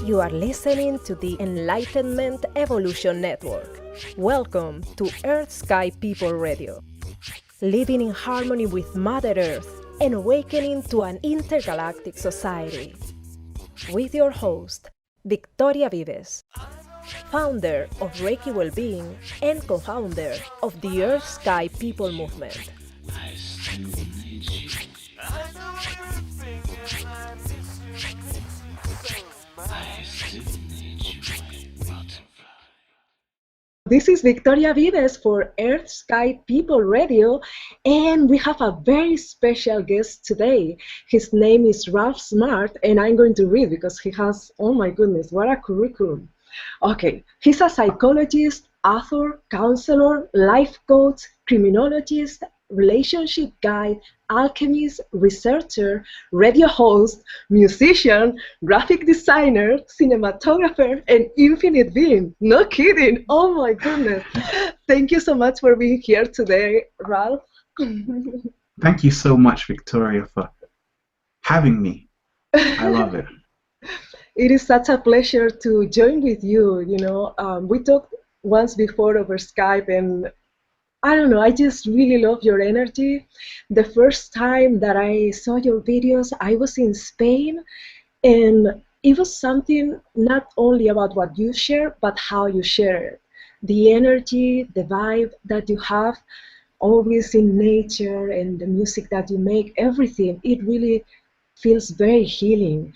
You are listening to the Enlightenment Evolution Network. Welcome to Earth Sky People Radio. Living in harmony with Mother Earth and awakening to an intergalactic society. With your host, Victoria Vives, founder of Reiki Wellbeing and co-founder of the Earth Sky People Movement. This is Victoria Vives for Earth Sky People Radio, and we have a very special guest today. His name is Ralph Smart, and I'm going to read because he has, oh my goodness, what a curriculum. Okay, he's a psychologist, author, counselor, life coach, criminologist, relationship guide, alchemist, researcher, radio host, musician, graphic designer, cinematographer, and infinite being. No kidding. Oh my goodness. Thank you so much for being here today, Ralph. Thank you so much, Victoria, for having me. I love it. It is such a pleasure to join with you. We talked once before over Skype, and I don't know, I just really love your energy. The first time that I saw your videos, I was in Spain, and it was something not only about what you share, but how you share it. The energy, the vibe that you have, always in nature, and the music that you make, everything, it really feels very healing.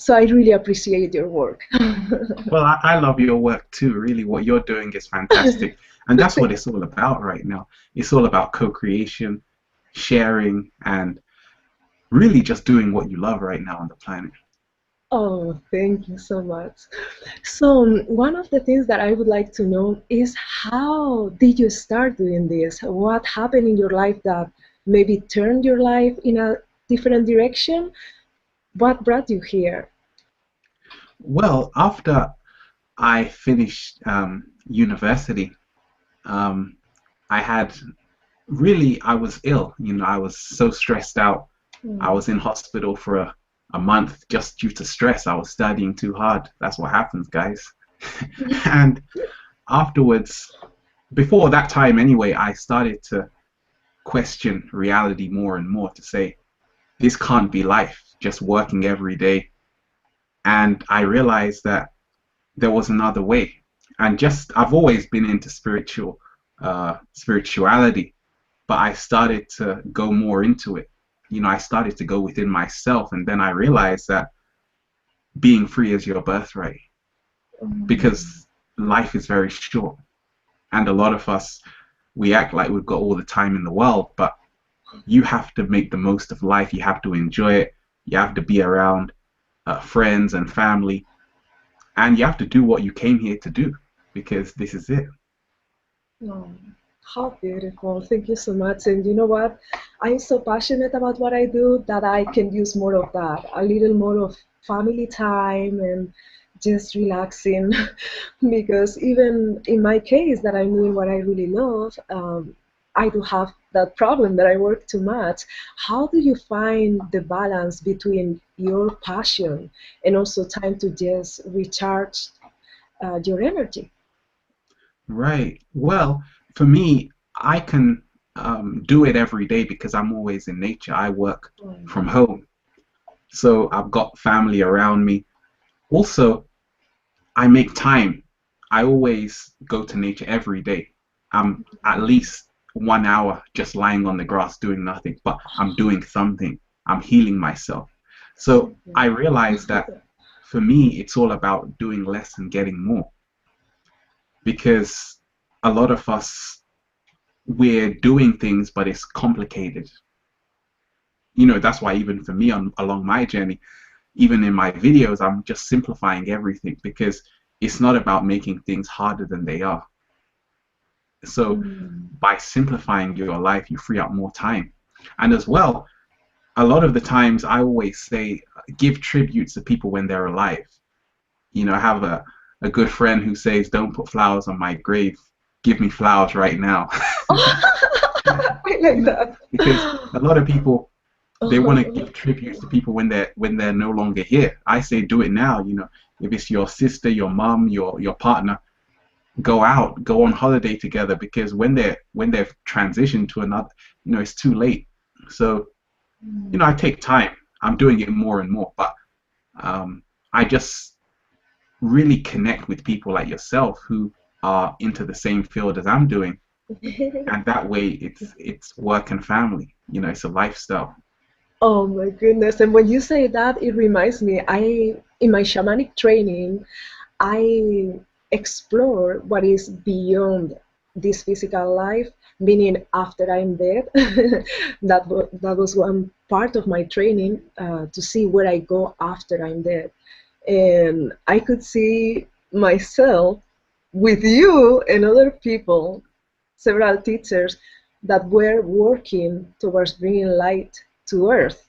So I really appreciate your work. Well, I love your work too. Really, what you're doing is fantastic. And that's what it's all about right now. It's all about co-creation, sharing, and really just doing what you love right now on the planet. Oh, thank you so much. So one of the things that I would like to know is, how did you start doing this? What happened in your life that maybe turned your life in a different direction? What brought you here? Well, after I finished university, I was ill. I was so stressed out. I was in hospital for a month just due to stress. I was studying too hard. That's what happens, guys. And afterwards, before that time anyway, I started to question reality more and more, to say, this can't be life, just working every day. And I realized that there was another way. And I've always been into spirituality, but I started to go more into it. I started to go within myself, and then I realized that being free is your birthright, because life is very short. And a lot of us, we act like we've got all the time in the world, but you have to make the most of life. You have to enjoy it. You have to be around friends and family, and you have to do what you came here to do, because this is it. Oh, how beautiful. Thank you so much. And you know what? I'm so passionate about what I do that I can use more of that, a little more of family time and just relaxing. Because even in my case, that I'm doing what I really love, I do have that problem that I work too much. How do you find the balance between your passion and also time to just recharge your energy? Right. Well, for me, I can do it every day because I'm always in nature. I work from home, so I've got family around me. Also, I make time. I always go to nature every day. I'm at least 1 hour just lying on the grass doing nothing, but I'm doing something. I'm healing myself. So I realized that for me, it's all about doing less and getting more. Because a lot of us, we're doing things, but it's complicated. That's why even for me along my journey, even in my videos, I'm just simplifying everything, because it's not about making things harder than they are. So by simplifying your life, you free up more time. And as well, a lot of the times I always say, give tributes to people when they're alive. I have a good friend who says, don't put flowers on my grave, give me flowers right now. I like that. Because a lot of people, They want to give tributes to people when they're no longer here. I say do it now. If it's your sister, your mom, your partner, go out, go on holiday together, because when they've transitioned to another, it's too late. So I take time. I'm doing it more and more, but I just really connect with people like yourself who are into the same field as I'm doing, and that way it's work and family. It's a lifestyle. Oh my goodness. And when you say that, it reminds me, in my shamanic training, I explore what is beyond this physical life, meaning after I'm dead. That was one part of my training, to see where I go after I'm dead. And I could see myself with you and other people, several teachers that were working towards bringing light to Earth.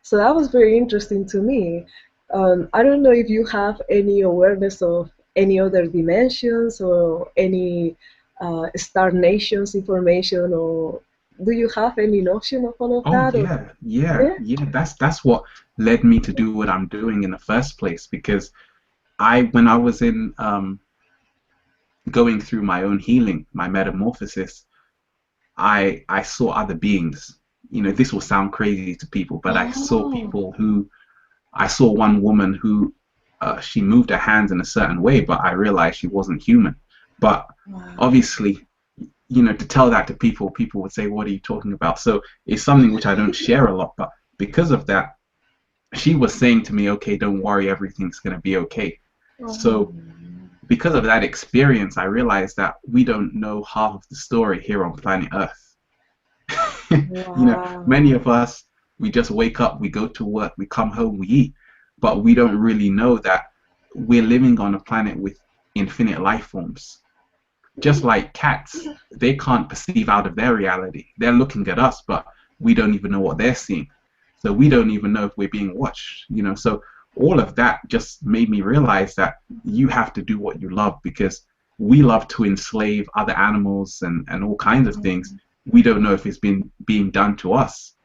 So that was very interesting to me. I don't know if you have any awareness of any other dimensions or any star nations information, or do you have any notion of all of Oh that? Or yeah, yeah, yeah. yeah. That's what led me to do what I'm doing in the first place. Because when I was in going through my own healing, my metamorphosis, I saw other beings. This will sound crazy to people, but I saw Oh, people who I saw one woman who she moved her hands in a certain way, but I realized she wasn't human. But wow. obviously, to tell that to people, people would say, "What are you talking about?" So it's something which I don't share a lot, but because of that, she was saying to me, "Okay, don't worry, everything's going to be okay." Oh, So because of that experience, I realized that we don't know half of the story here on planet Earth. Many wow. of us, we just wake up, we go to work, we come home, we eat, but we don't really know that we're living on a planet with infinite life forms. Just like cats, they can't perceive out of their reality. They're looking at us, but we don't even know what they're seeing. So we don't even know if we're being watched. So all of that just made me realize that you have to do what you love, because we love to enslave other animals and all kinds of things. We don't know if it's been being done to us.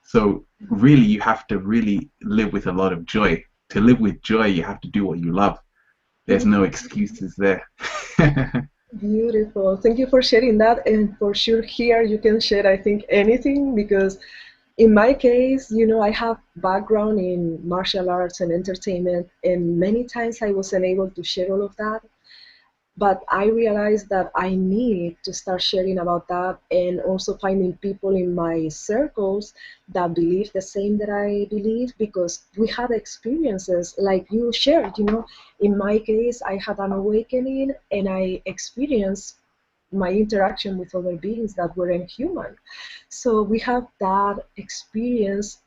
So really, you have to really live with a lot of joy. To live with joy, you have to do what you love. There's no excuses there. Beautiful. Thank you for sharing that. And for sure, here you can share, I think, anything, because in my case, I have background in martial arts and entertainment, and many times I wasn't able to share all of that. But I realized that I need to start sharing about that, and also finding people in my circles that believe the same that I believe, because we had experiences like you shared. In my case, I had an awakening and I experienced my interaction with other beings that weren't human. So we have that experience,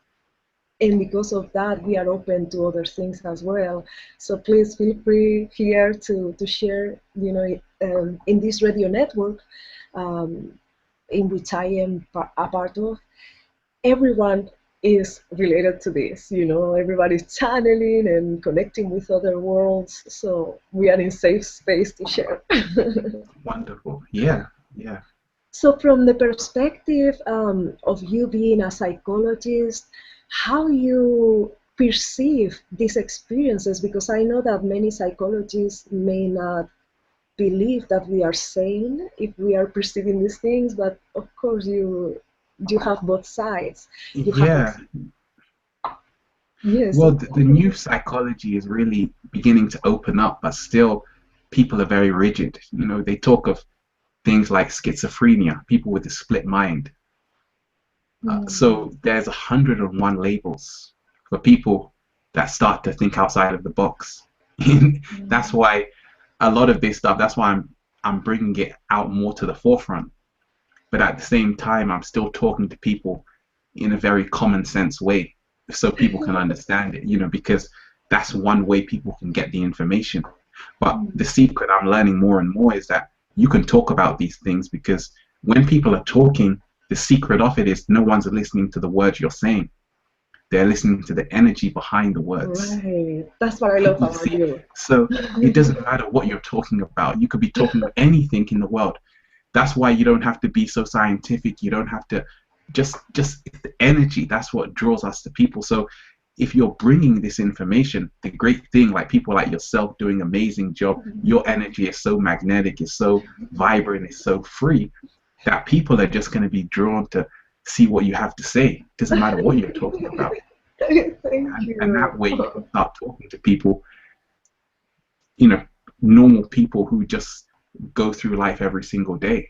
and because of that we are open to other things as well. So please feel free here to share, in this radio network, um, in which I am a part of. Everyone is related to this. Everybody's channeling and connecting with other worlds, so we are in safe space to share. Wonderful. Yeah, yeah. So, from the perspective, of you being a psychologist, how you perceive these experiences, because I know that many psychologists may not believe that we are sane if we are perceiving these things, but of course you have both sides. You have Yeah. yes. Well, the new psychology is really beginning to open up, but still people are very rigid. They talk of things like schizophrenia, people with a split mind. So Mm, there's 101 labels for people that start to think outside of the box. That's mm, why a lot of this stuff, that's why I'm bringing it out more to the forefront. But at the same time, I'm still talking to people in a very common sense way so people can understand it, because that's one way people can get the information. But the mm. secret I'm learning more and more is that you can talk about these things, because when people are talking, the secret of it is no one's listening to the words you're saying. They're listening to the energy behind the words. Right. That's what I love You about see? you. So it doesn't matter what you're talking about. You could be talking about anything in the world. That's why you don't have to be so scientific. You don't have to. just it's the energy. That's what draws us to people. So if you're bringing this information, the great thing, like people like yourself doing amazing job, your energy is so magnetic, it's so vibrant, it's so free that people are just going to be drawn to see what you have to say. Doesn't matter what you're talking about. Thank And you. that way you can start talking to people, you know, normal people who just go through life every single day.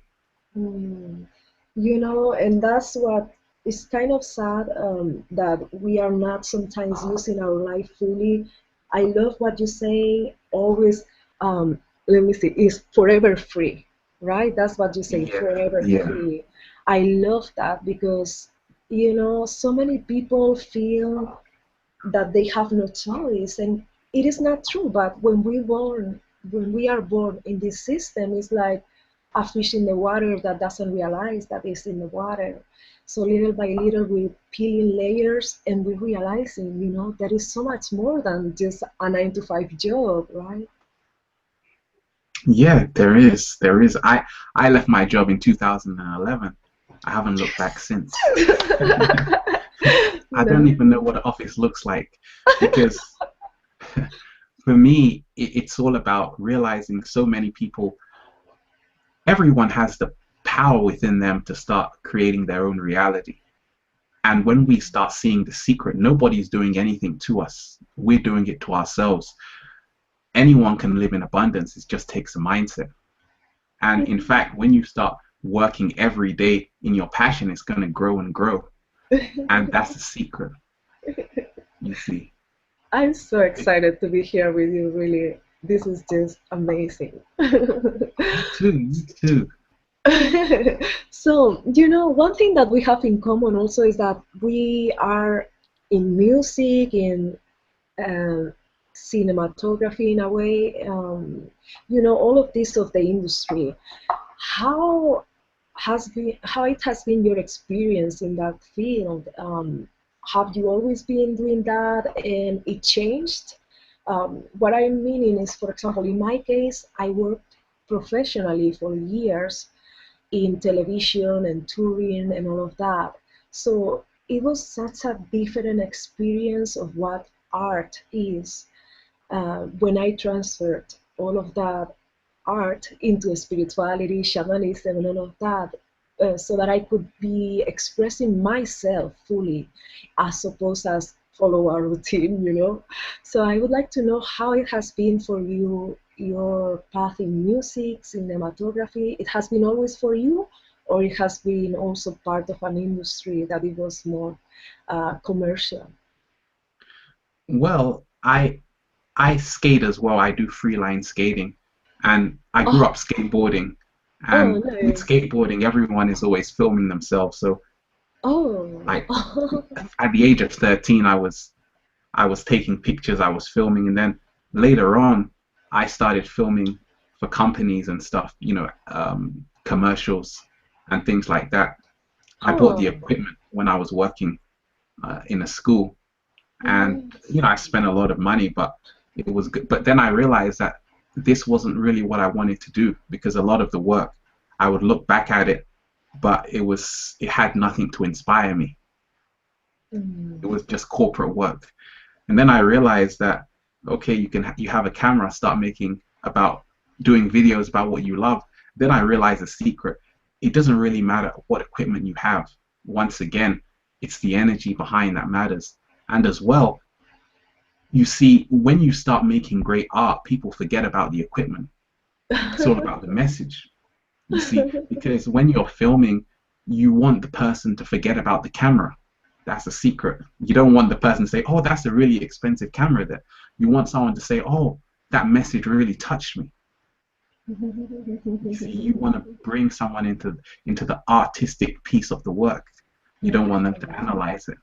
Mm. You know, and that's what is kind of sad, that we are not sometimes using our life fully. I love what you say, always, let me see, is forever free, right? That's what you say, Yeah, forever yeah. free. I love that because, you know, so many people feel that they have no choice, and it is not true. But when we are born in this system, it's like a fish in the water that doesn't realize that it's in the water. So little by little we're peeling layers, and we're realizing, you know, there is so much more than just a 9 to 5 job, right? Yeah, there is. There is. I left my job in 2011. I haven't looked back since. I don't even know No. what an office looks like because for me, it's all about realizing so many people, everyone has the power within them to start creating their own reality. And when we start seeing the secret, nobody's doing anything to us. We're doing it to ourselves. Anyone can live in abundance. It just takes a mindset. And in fact, when you start working every day in your passion, it's going to grow and grow. And that's the secret, you see. I'm so excited to be here with you, really. This is just amazing. Me too, me too. So, you know, one thing that we have in common also is that we are in music, in um, cinematography in a way, you know, all of this of the industry. How how it has been your experience in that field? Have you always been doing that and it changed? What I'm meaning is, for example, in my case, I worked professionally for years in television and touring and all of that. So it was such a different experience of what art is, when I transferred all of that art into spirituality, shamanism, and all of that, so that I could be expressing myself fully, as opposed as follow a routine, you know. So I would like to know how it has been for you, your path in music, cinematography. It has been always for you, or it has been also part of an industry that it was more commercial. Well, I skate as well. I do freeline skating, and I grew Oh, up skateboarding. oh, And with nice. skateboarding, everyone is always filming themselves. So, like Oh. at the age of 13, I was taking pictures, I was filming, and then later on, I started filming for companies and stuff. Commercials and things like that. I bought the Oh. equipment when I was working in a school, and Nice. I spent a lot of money, but it was good. But then I realized that this wasn't really what I wanted to do because a lot of the work, I would look back at it, but it had nothing to inspire me. It Mm. was just corporate work. And then I realized that okay, you have a camera, start making about doing videos about what you love. Then I realized the secret. It doesn't really matter what equipment you have. Once again, it's the energy behind that matters. And as well, you see, when you start making great art, people forget about the equipment. It's all about the message. You see, because when you're filming, you want the person to forget about the camera. That's the secret. You don't want the person to say, "Oh, that's a really expensive camera there." You want someone to say, "Oh, that message really touched me." You see, you want to bring someone into the artistic piece of the work. You don't want them to analyze it.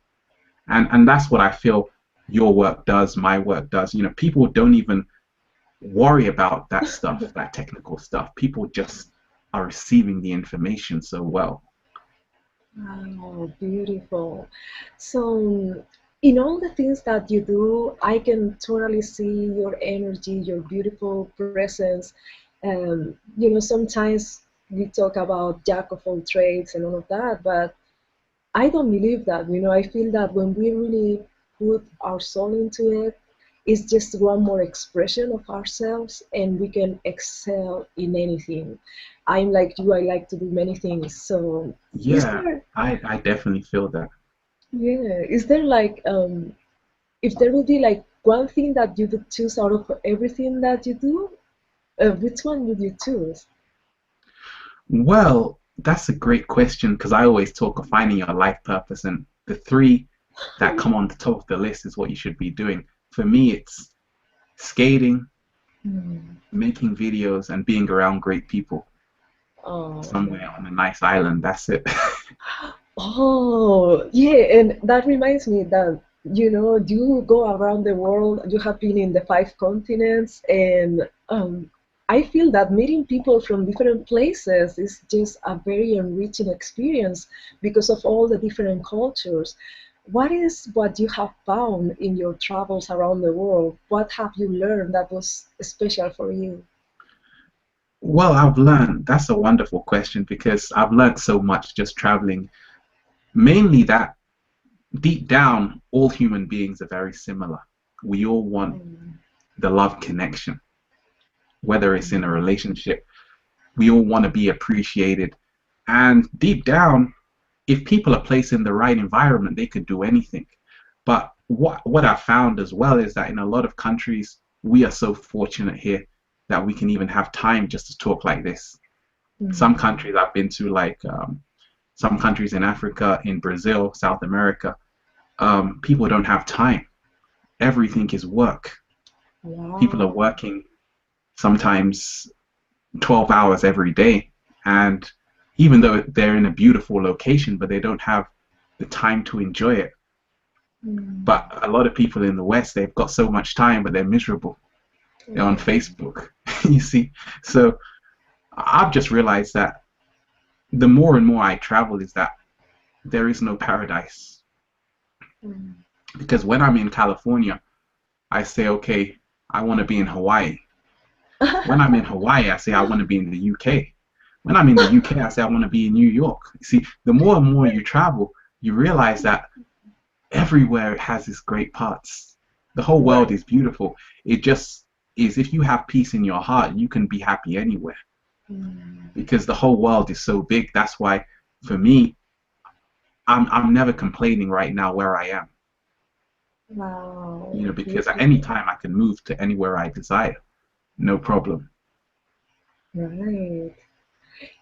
And that's what I feel your work does, my work does. People don't even worry about that stuff, that technical stuff. People just are receiving the information so well. Wow, beautiful. So, in all the things that you do, I can totally see your energy, your beautiful presence. You know, sometimes we talk about jack of all trades and all of that, but I don't believe that. I feel that when we really put our soul into it, it's just one more expression of ourselves, and we can excel in anything. I'm like you, I like to do many things. So, is Yeah, there, I definitely feel that. yeah, is there like, if there would be like one thing that you would choose out of everything that you do, which one would you choose? Well, that's a great question because I always talk of finding your life purpose, and the three that come on the top of the list is what you should be doing. For me, it's skating, Hmm. making videos, and being around great people Oh, somewhere on a nice island. That's it. oh, yeah, and that reminds me that, you go around the world, you have been in the five continents, and I feel that meeting people from different places is just a very enriching experience because of all the different cultures. What is what you have found in your travels around the world? What have you learned that was special for you? Well, I've learned, that's a wonderful question because I've learned so much just traveling. Mainly that deep down, all human beings are very similar. We all want Mm, the love connection, whether it's in a mm, relationship. We all want to be appreciated. And deep down, if people are placed in the right environment, they could do anything. But what I found as well is that in a lot of countries, we are so fortunate here that we can even have time just to talk like this. Some mm. countries I've been to, like some countries in Africa, in Brazil, South America, people don't have time. Everything is work. People are Wow. working sometimes 12 hours every day. And even though they're in a beautiful location, but they don't have the time to enjoy it. Mm. But a lot of people in the West, they've got so much time, but they're miserable. They're on Oh. Facebook, you see. So I've just realized that the more and more I travel, is that there is no paradise. Mm. Because when I'm in California, I say, okay, I want to be in Hawaii. When I'm in Hawaii, I say I want to be in the UK. When I'm in the UK, I say I want to be in New York. You see, the more and more you travel, you realize that everywhere has its great parts. The whole world Right. is beautiful. It just is, if you have peace in your heart, you can be happy anywhere Mm. because the whole world is so big. That's why, for me, I'm never complaining right now where I am. Wow, Because at any beautiful. time I can move to anywhere I desire, no problem. Right.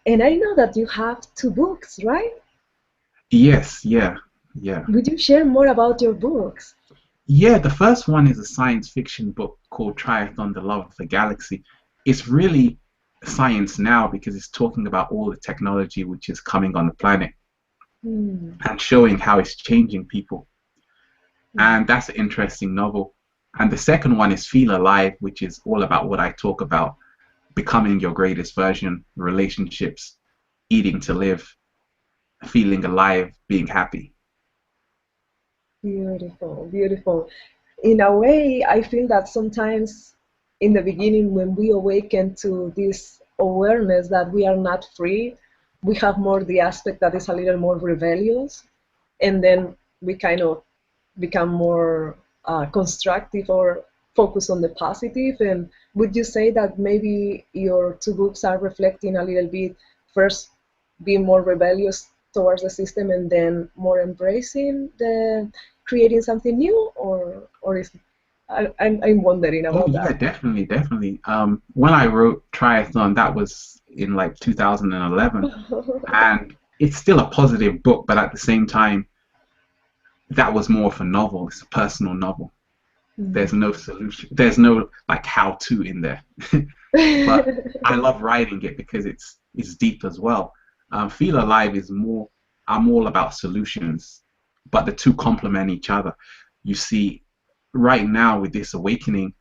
And I know that you have two books, right? Yes, yeah, yeah. Would you share more about your books? Yeah, the first one is a science fiction book called Tryathon, The Love of the Galaxy. It's really science now because it's talking about all the technology which is coming on the planet Hmm. and showing how it's changing people. Hmm. And that's an interesting novel. And the second one is Feel Alive, which is all about what I talk about, becoming your greatest version, relationships, eating to live, feeling alive, being happy. Beautiful, beautiful. In a way, I feel that sometimes in the beginning, when we awaken to this awareness that we are not free, we have more the aspect that is a little more rebellious, and then we kind of become more constructive or focus on the positive. And would you say that maybe your two books are reflecting a little bit, first being more rebellious towards the system and then more embracing the creating something new, or is I'm wondering Oh about yeah, that. definitely, definitely. When I wrote Triathlon, that was in like 2011, and it's still a positive book, but at the same time, that was more of a novel. It's a personal novel. There's no solution. There's no like how to in there. But I love writing it because it's deep as well. Feel Alive is more. I'm all about solutions, but the two complement each other. You see, right now with this awakening,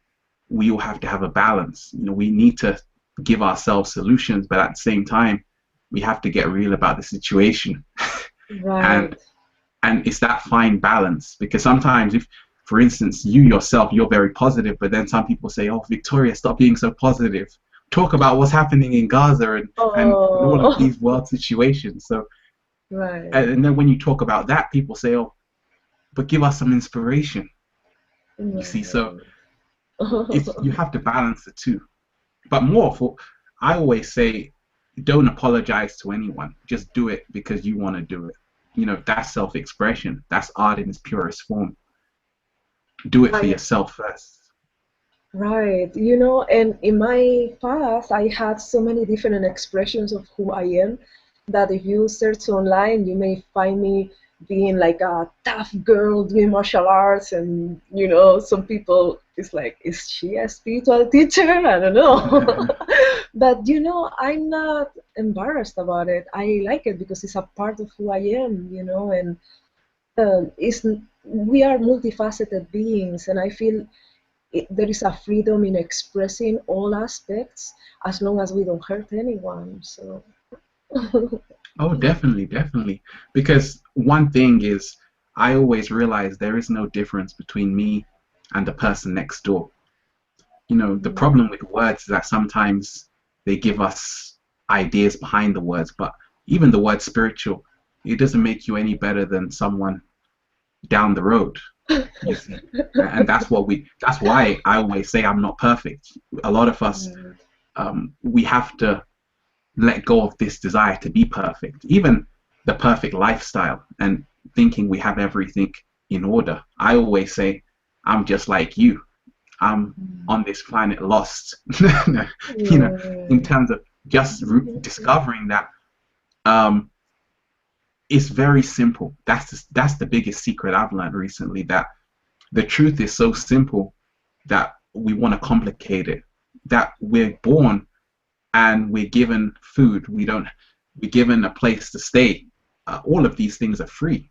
we all have to have a balance. We need to give ourselves solutions, but at the same time, we have to get real about the situation. Right. and and it's that fine balance because sometimes if, for instance, you yourself, you're very positive, but then some people say, oh, Victoria, stop being so positive, talk about what's happening in Gaza and all of Oh. these world situations. So Right. And then when you talk about that, people say, "Oh, but give us some inspiration." You see, so Right. it's you have to balance the two. But more for, I always say, don't apologize to anyone. Just do it because you want to do it. You know, that's self-expression. That's art in its purest form. Do it for I yourself first. Right. And in my past, I had so many different expressions of who I am that if you search online, you may find me being like a tough girl doing martial arts. And, some people, it's like, is she a spiritual teacher? I don't know. But, I'm not embarrassed about it. I like it because it's a part of who I am, and it's, we are multifaceted beings. And I feel there is a freedom in expressing all aspects as long as we don't hurt anyone. So, Oh, definitely, definitely. Because one thing is, I always realize there is no difference between me and the person next door. You know, the problem with words is that sometimes they give us ideas behind the words, but even the word spiritual, it doesn't make you any better than someone down the road. You see, and that's why I always say I'm not perfect. A lot of us, we have to let go of this desire to be perfect, even the perfect lifestyle, and thinking we have everything in order. I always say, I'm just like you. I'm on this planet lost. You know, in yeah. terms of just discovering that um, it's very simple. That's the biggest secret I've learned recently. That the truth is so simple that we want to complicate it. That we're born and we're given food. We're given a place to stay. All of these things are free,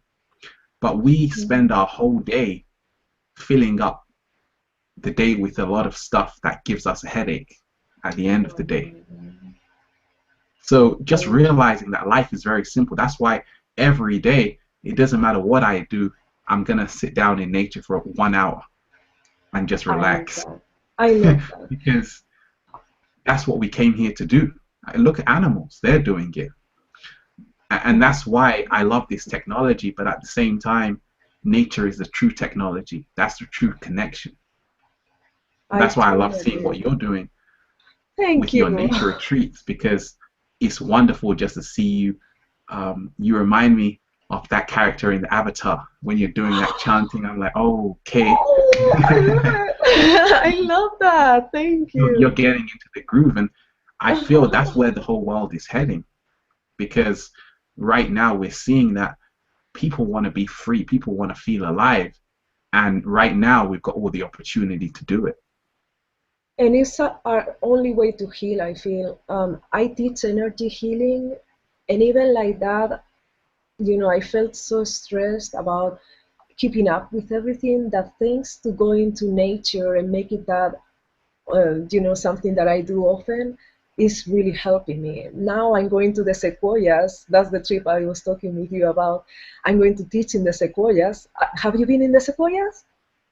but we spend our whole day filling up the day with a lot of stuff that gives us a headache at the end of the day. So just realizing that life is very simple. That's why every day, it doesn't matter what I do, I'm gonna sit down in nature for 1 hour and just I love relax. that. I love that. Because that's what we came here to do. Look at animals, they're doing it. And that's why I love this technology, but at the same time, nature is the true technology. That's the true connection. And I that's why I love totally seeing what agree. you're doing Thank with your you. nature retreats, because it's wonderful just to see you. You remind me of that character in the Avatar when you're doing that chanting. I'm like, oh, okay. Oh, I love it. I love that. Thank You're you. getting into the groove, and I feel that's where the whole world is heading, because right now we're seeing that people want to be free, people want to feel alive, and right now we've got all the opportunity to do it. And it's our only way to heal, I feel. I teach energy healing, and even like that, I felt so stressed about keeping up with everything that thanks to going to nature and make it that, something that I do often is really helping me. Now I'm going to the sequoias. That's the trip I was talking with you about. I'm going to teach in the sequoias. Have you been in the sequoias?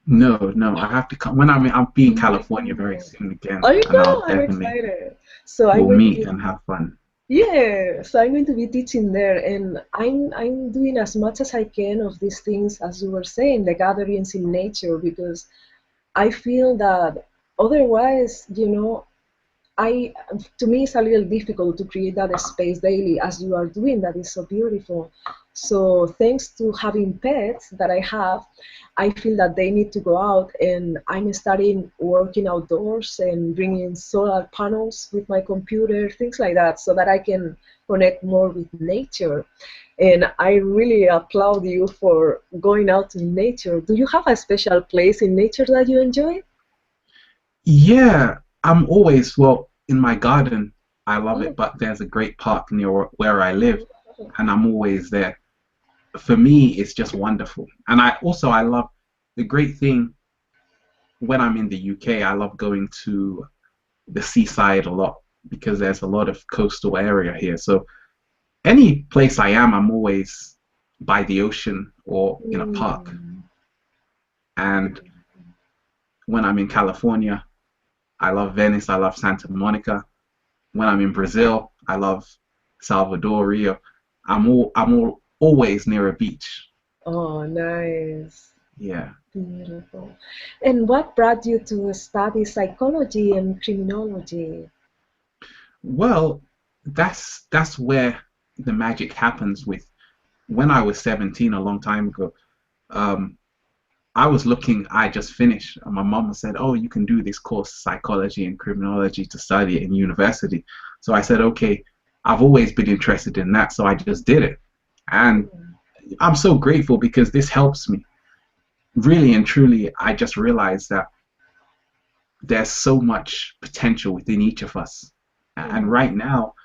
No, no, I have to come when I'll be in California very No. soon again, I and I'll know, I'm definitely excited. So I'm we'll going to meet be and have fun. Yeah, so I'm going to be teaching there, and I'm doing as much as I can of these things as you were saying, the gatherings in nature, because I feel that otherwise, I to me it's a little difficult to create that space daily as you are doing. That is so beautiful. So thanks to having pets that I have, I feel that they need to go out, and I'm starting working outdoors and bringing solar panels with my computer, things like that, so that I can connect more with nature. And I really applaud you for going out in nature. Do you have a special place in nature that you enjoy? Yeah, I'm always, well, in my garden. I love Oh, it, but there's a great park near where I live, oh, and I'm always there. For me, it's just wonderful, and I love the great thing when I'm in the UK. I love going to the seaside a lot because there's a lot of coastal area here. So any place I am, I'm always by the ocean or in a park. mm. And when I'm in California, I love Venice, I love Santa Monica. When I'm in Brazil, I love Salvador, Rio. always near a beach. Oh, nice. Yeah. Beautiful. And what brought you to study psychology and criminology? Well, that's where the magic happens with when I was 17 a long time ago. Um, I was looking, I just finished, and my mom said, "Oh, you can do this course, psychology and criminology, to study it in university." So I said, "Okay, I've always been interested in that," so I just did it. And Mm, I'm so grateful because this helps me. Really and truly, I just realized that there's so much potential within each of us. And mm, right now,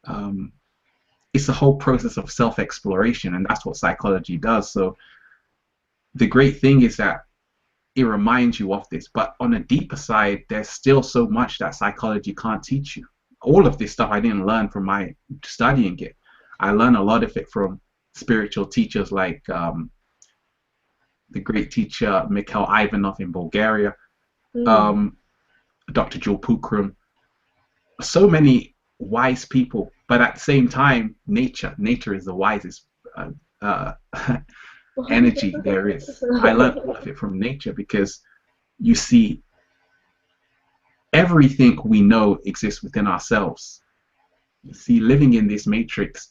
um, it's a whole process of self-exploration, and that's what psychology does. So the great thing is that it reminds you of this. But on a deeper side, there's still so much that psychology can't teach you. All of this stuff I didn't learn from my studying it. I learned a lot of it from spiritual teachers like the great teacher Mikhail Ivanov in Bulgaria, mm. um, Dr. Joel Pukram, so many wise people. But at the same time, nature is the wisest uh, uh, energy there is. I learned all of it from nature because you see everything we know exists within ourselves. You see, living in this matrix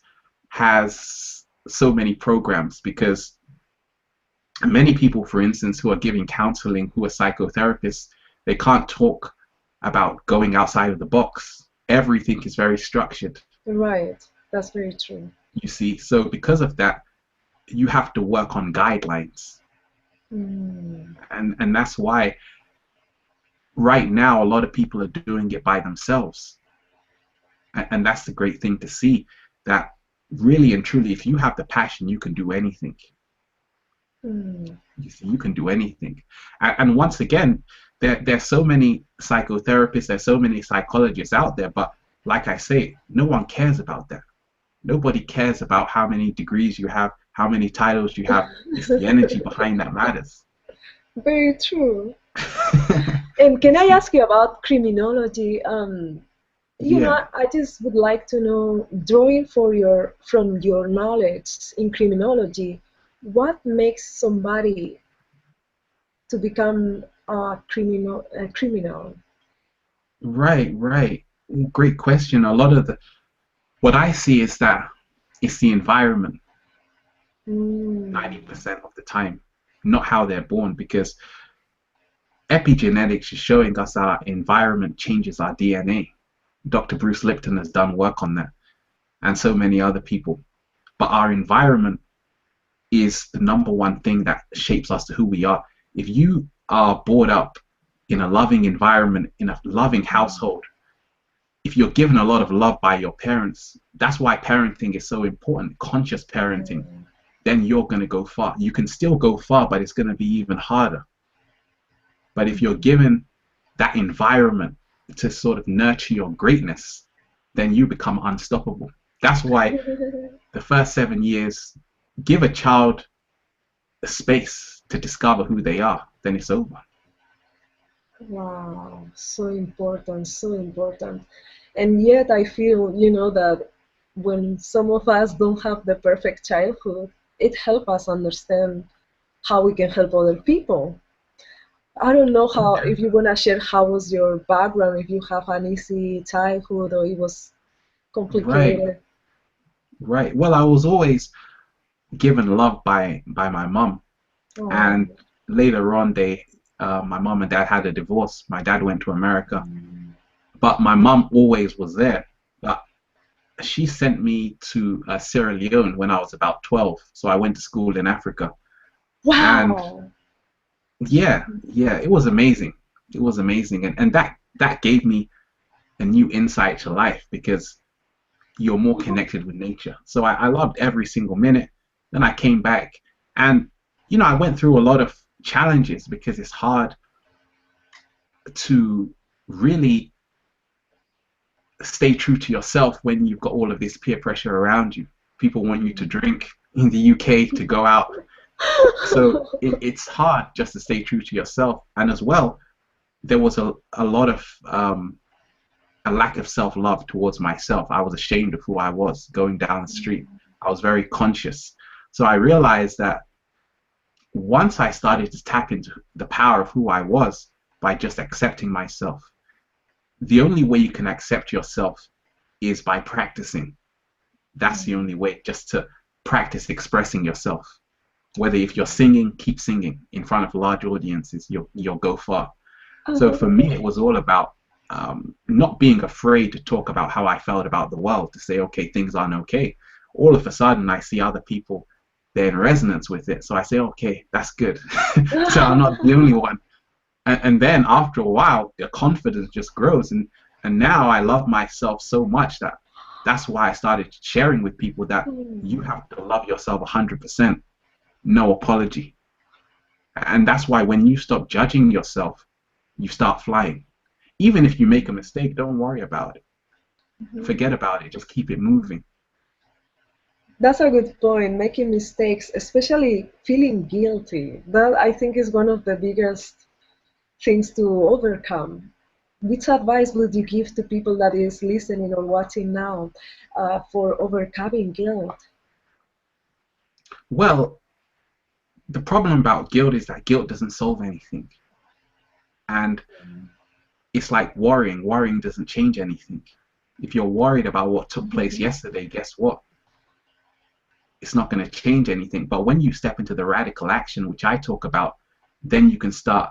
has so many programs because many people, for instance, who are giving counseling, who are psychotherapists, they can't talk about going outside of the box. Everything is very structured, Right, that's very true. you see. So because of that, you have to work on guidelines. Mm, And that's why right now a lot of people are doing it by themselves. And that's the great thing to see, that really and truly, if you have the passion, you can do anything. mm. You see, you can do anything. And once again, there's so many psychotherapists, there's so many psychologists out there, but like I say, no one cares about that. Nobody cares about how many degrees you have, how many titles you have. It's the energy behind that matters. Very true. And You can I see? ask you about criminology? Yeah. I just would like to know, drawing for your from your knowledge in criminology, what makes somebody to become a criminal? Right, right. Great question. A lot of what I see is that it's the environment Mm, 90% of the time, not how they're born, because epigenetics is showing us our environment changes our DNA. Dr. Bruce Lipton has done work on that, and so many other people. But our environment is the number one thing that shapes us to who we are. If you are brought up in a loving environment, in a loving household, if you're given a lot of love by your parents, that's why parenting is so important, conscious parenting, mm, then you're going to go far. You can still go far, but it's going to be even harder. But if you're mm. given that environment to sort of nurture your greatness, then you become unstoppable. That's why the first 7 years, give a child a space to discover who they are, then it's over. Wow, so important, so important. And yet I feel, that when some of us don't have the perfect childhood, it helps us understand how we can help other people. I don't know how, if you want to share how was your background, if you have an easy childhood or it was Right, complicated. right. Well, I was always given love by my mom, Oh, and later on, my mom and dad had a divorce. My dad went to America, but my mom always was there. But she sent me to Sierra Leone when I was about 12, so I went to school in Africa, and wow. yeah, yeah, it was amazing. It was amazing, and that gave me a new insight to life because you're more connected with nature. So I loved every single minute. Then I came back, and I went through a lot of challenges because it's hard to really stay true to yourself when you've got all of this peer pressure around you. People want you to drink in the UK, to go out. So it's hard just to stay true to yourself. And as well, there was a lot of a lack of self-love towards myself. I was ashamed of who I was going down the street. I was very conscious. So I realized that once I started to tap into the power of who I was by just accepting myself, the only way you can accept yourself is by practicing. That's the only way, just to practice expressing yourself. Whether if you're singing, keep singing in front of large audiences, you'll go far. So for me, it was all about not being afraid to talk about how I felt about the world, to say, okay, things aren't okay. All of a sudden, I see other people, they're in resonance with it. So I say, okay, that's good. So I'm not the only one. And then after a while, the confidence just grows. And now I love myself so much that that's why I started sharing with people that you have to love yourself 100%, no apology. And that's why when you stop judging yourself, you start flying. Even if you make a mistake, don't worry about it. Forget about it. Just keep it moving. That's a good point. Making mistakes, especially feeling guilty, that I think is one of the biggest things to overcome. Which advice would you give to people that is listening or watching now for overcoming guilt? Well, the problem about guilt is that guilt doesn't solve anything. And it's like worrying. Worrying doesn't change anything. If you're worried about what took place yesterday, guess what? It's not going to change anything. But when you step into the radical action, which I talk about, then you can start.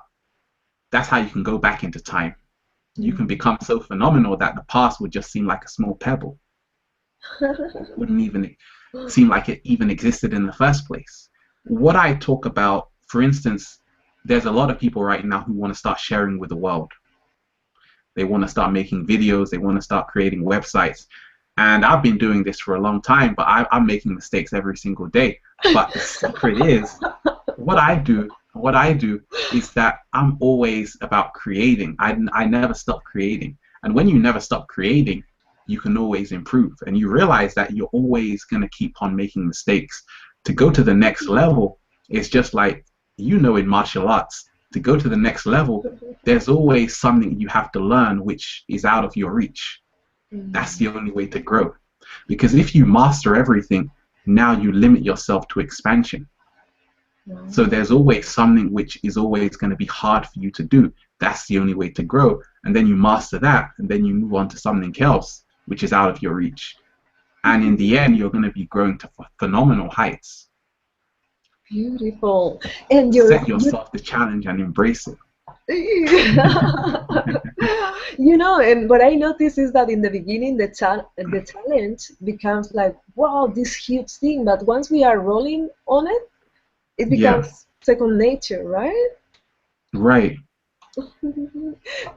That's how you can go back into time. You can become so phenomenal that the past would just seem like a small pebble. It wouldn't even seem like it even existed in the first place. What I talk about, for instance, there's a lot of people right now who want to start sharing with the world. They want to start making videos. They want to start creating websites. And I've been doing this for a long time, but I'm making mistakes every single day. But the secret is, what I do is that I'm always about creating. I never stop creating. And when you never stop creating, you can always improve. And you realize that you're always going to keep on making mistakes. To go to the next level, it's just like, in martial arts, to go to the next level, there's always something you have to learn which is out of your reach. That's the only way to grow. Because if you master everything, now you limit yourself to expansion. So there's always something which is always going to be hard for you to do. That's the only way to grow. And then you master that, and then you move on to something else which is out of your reach. And in the end, you're going to be growing to phenomenal heights. Beautiful. And set yourself the challenge and embrace it. And what I notice is that in the beginning, the challenge becomes like, wow, this huge thing. But once we are rolling on it, it becomes second nature, right? Right.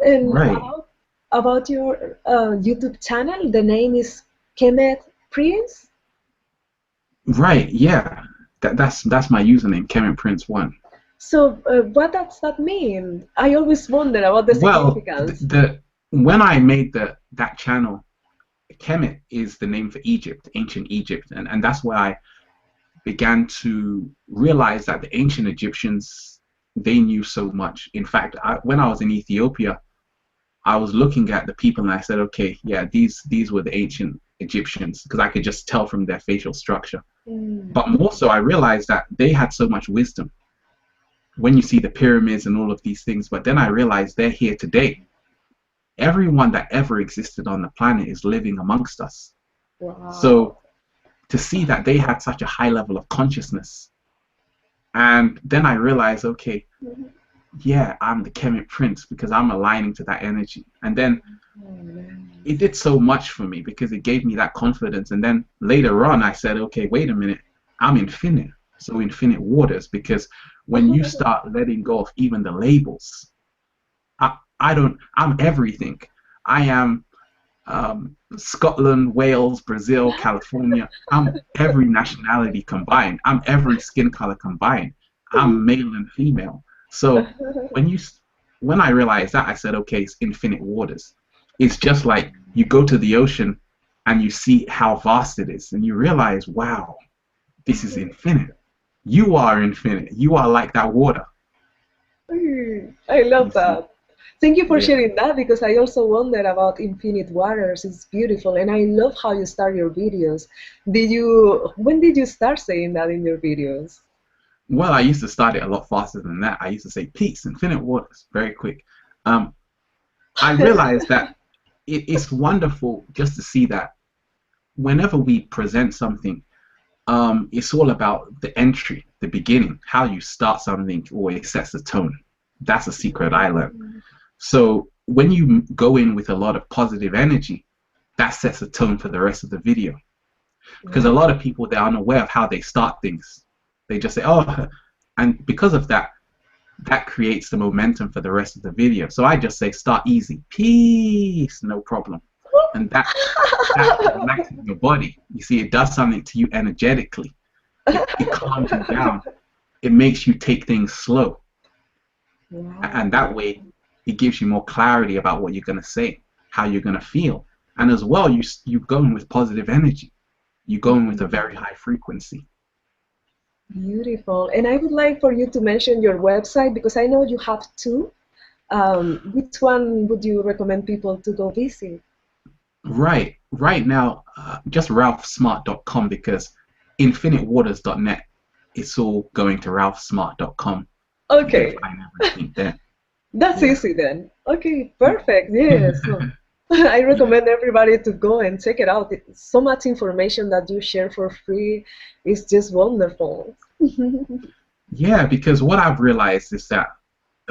And right. About your YouTube channel, the name is Kemet Prince? Right, yeah. That's my username, Kemet Prince 1. So what does that mean? I always wonder about the significance. When I made that channel, Kemet is the name for Egypt, ancient Egypt, and that's where I began to realize that the ancient Egyptians, they knew so much. In fact, when I was in Ethiopia, I was looking at the people and I said, okay, yeah, these were the ancient Egyptians, because I could just tell from their facial structure. But more so, I realized that they had so much wisdom. When you see the pyramids and all of these things, but then I realized they're here today. Everyone that ever existed on the planet is living amongst us. Wow. So to see that they had such a high level of consciousness, and then I realized, okay, yeah, I'm the Kemet Prince because I'm aligning to that energy. And then it did so much for me because it gave me that confidence. And then later on, I said, okay, wait a minute, I'm infinite. So infinite waters, because when you start letting go of even the labels, I'm everything. I am Scotland, Wales, Brazil, California. I'm every nationality combined. I'm every skin color combined. I'm male and female. So when I realized that, I said, okay, it's infinite waters. It's just like you go to the ocean and you see how vast it is, and you realize, wow, this is infinite. You are infinite. You are like that water. I love that. Thank you for Yeah. sharing that because I also wonder about Infinite Waters. It's beautiful, and I love how you start your videos. When did you start saying that in your videos? Well, I used to start it a lot faster than that. I used to say peace, infinite waters, very quick. Um, I realized that it's wonderful just to see that whenever we present something, it's all about the entry, the beginning, how you start something always sets the tone. That's a secret I learned. So when you go in with a lot of positive energy, that sets the tone for the rest of the video. Because a Right. lot of people, they're unaware of how they start things. They just say, oh, and because of that, that creates the momentum for the rest of the video. So I just say start easy, peace, no problem. And that relaxes your body. You see, it does something to you energetically. It calms you down. It makes you take things slow. Wow. And that way it gives you more clarity about what you're going to say, how you're going to feel. And as well, you going with positive energy. You're going with a very high frequency. Beautiful. And I would like for you to mention your website because I know you have two. Which one would you recommend people to go visit? Right now, just ralphsmart.com because infinitewaters.net, it's all going to ralphsmart.com. You're going to Okay, find everything there. that's Yeah. easy then. Okay, perfect. Yes. So I recommend everybody to go and check it out. It's so much information that you share for free. It's just wonderful. Yeah, because what I've realized is that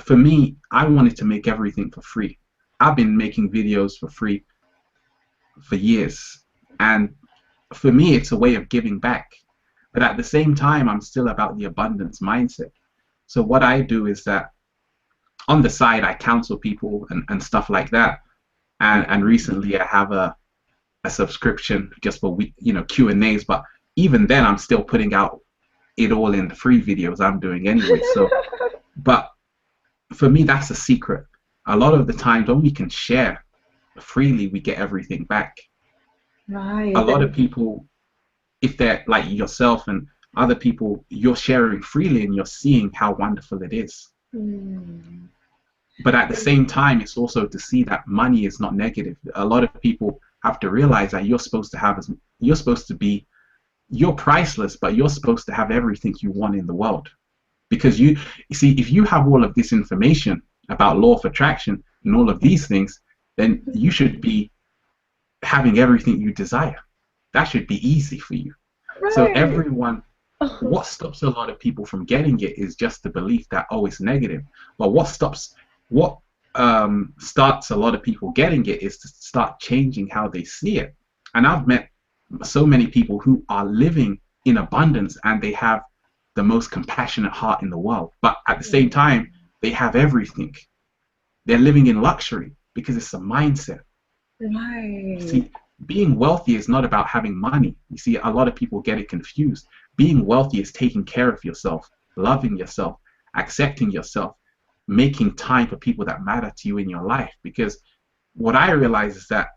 for me, I wanted to make everything for free. I've been making videos for free for years. And for me, it's a way of giving back. But at the same time, I'm still about the abundance mindset. So what I do is that on the side, I counsel people and stuff like that. And recently I have a subscription just for Q&As, but even then I'm still putting out it all in the free videos I'm doing anyway. So, but for me, that's a secret. A lot of the times when we can share freely, we get everything back. A Right. lot of people, if they're like yourself and other people, you're sharing freely and you're seeing how wonderful it is. Hmm. But at the same time, it's also to see that money is not negative. A lot of people have to realize that you're supposed to be, you're priceless, but you're supposed to have everything you want in the world. Because you see, if you have all of this information about law of attraction and all of these things, then you should be having everything you desire. That should be easy for you. So Right. everyone, what stops a lot of people from getting it is just the belief that, oh, it's negative. But what starts a lot of people getting it is to start changing how they see it. And I've met so many people who are living in abundance and they have the most compassionate heart in the world, but at the same time they have everything. They're living in luxury because it's a mindset. You Right. see, being wealthy is not about having money. You see, a lot of people get it confused. Being wealthy is taking care of yourself, loving yourself, accepting yourself, making time for people that matter to you in your life. Because what I realize is that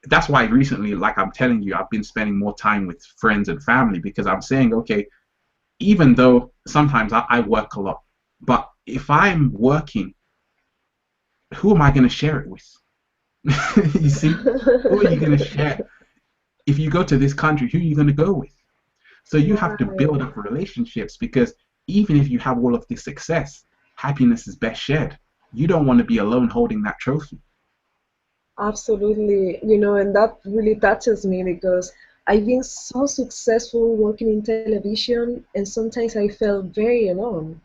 that's why recently, like I'm telling you, I've been spending more time with friends and family because I'm saying, okay, even though sometimes I work a lot, but if I'm working, who am I going to share it with? You see, who are you going to share? If you go to this country, who are you going to go with? So you have to build Right. up relationships because even if you have all of this success, happiness is best shared. You don't want to be alone holding that trophy. Absolutely. And that really touches me because I've been so successful working in television, and sometimes I felt very alone.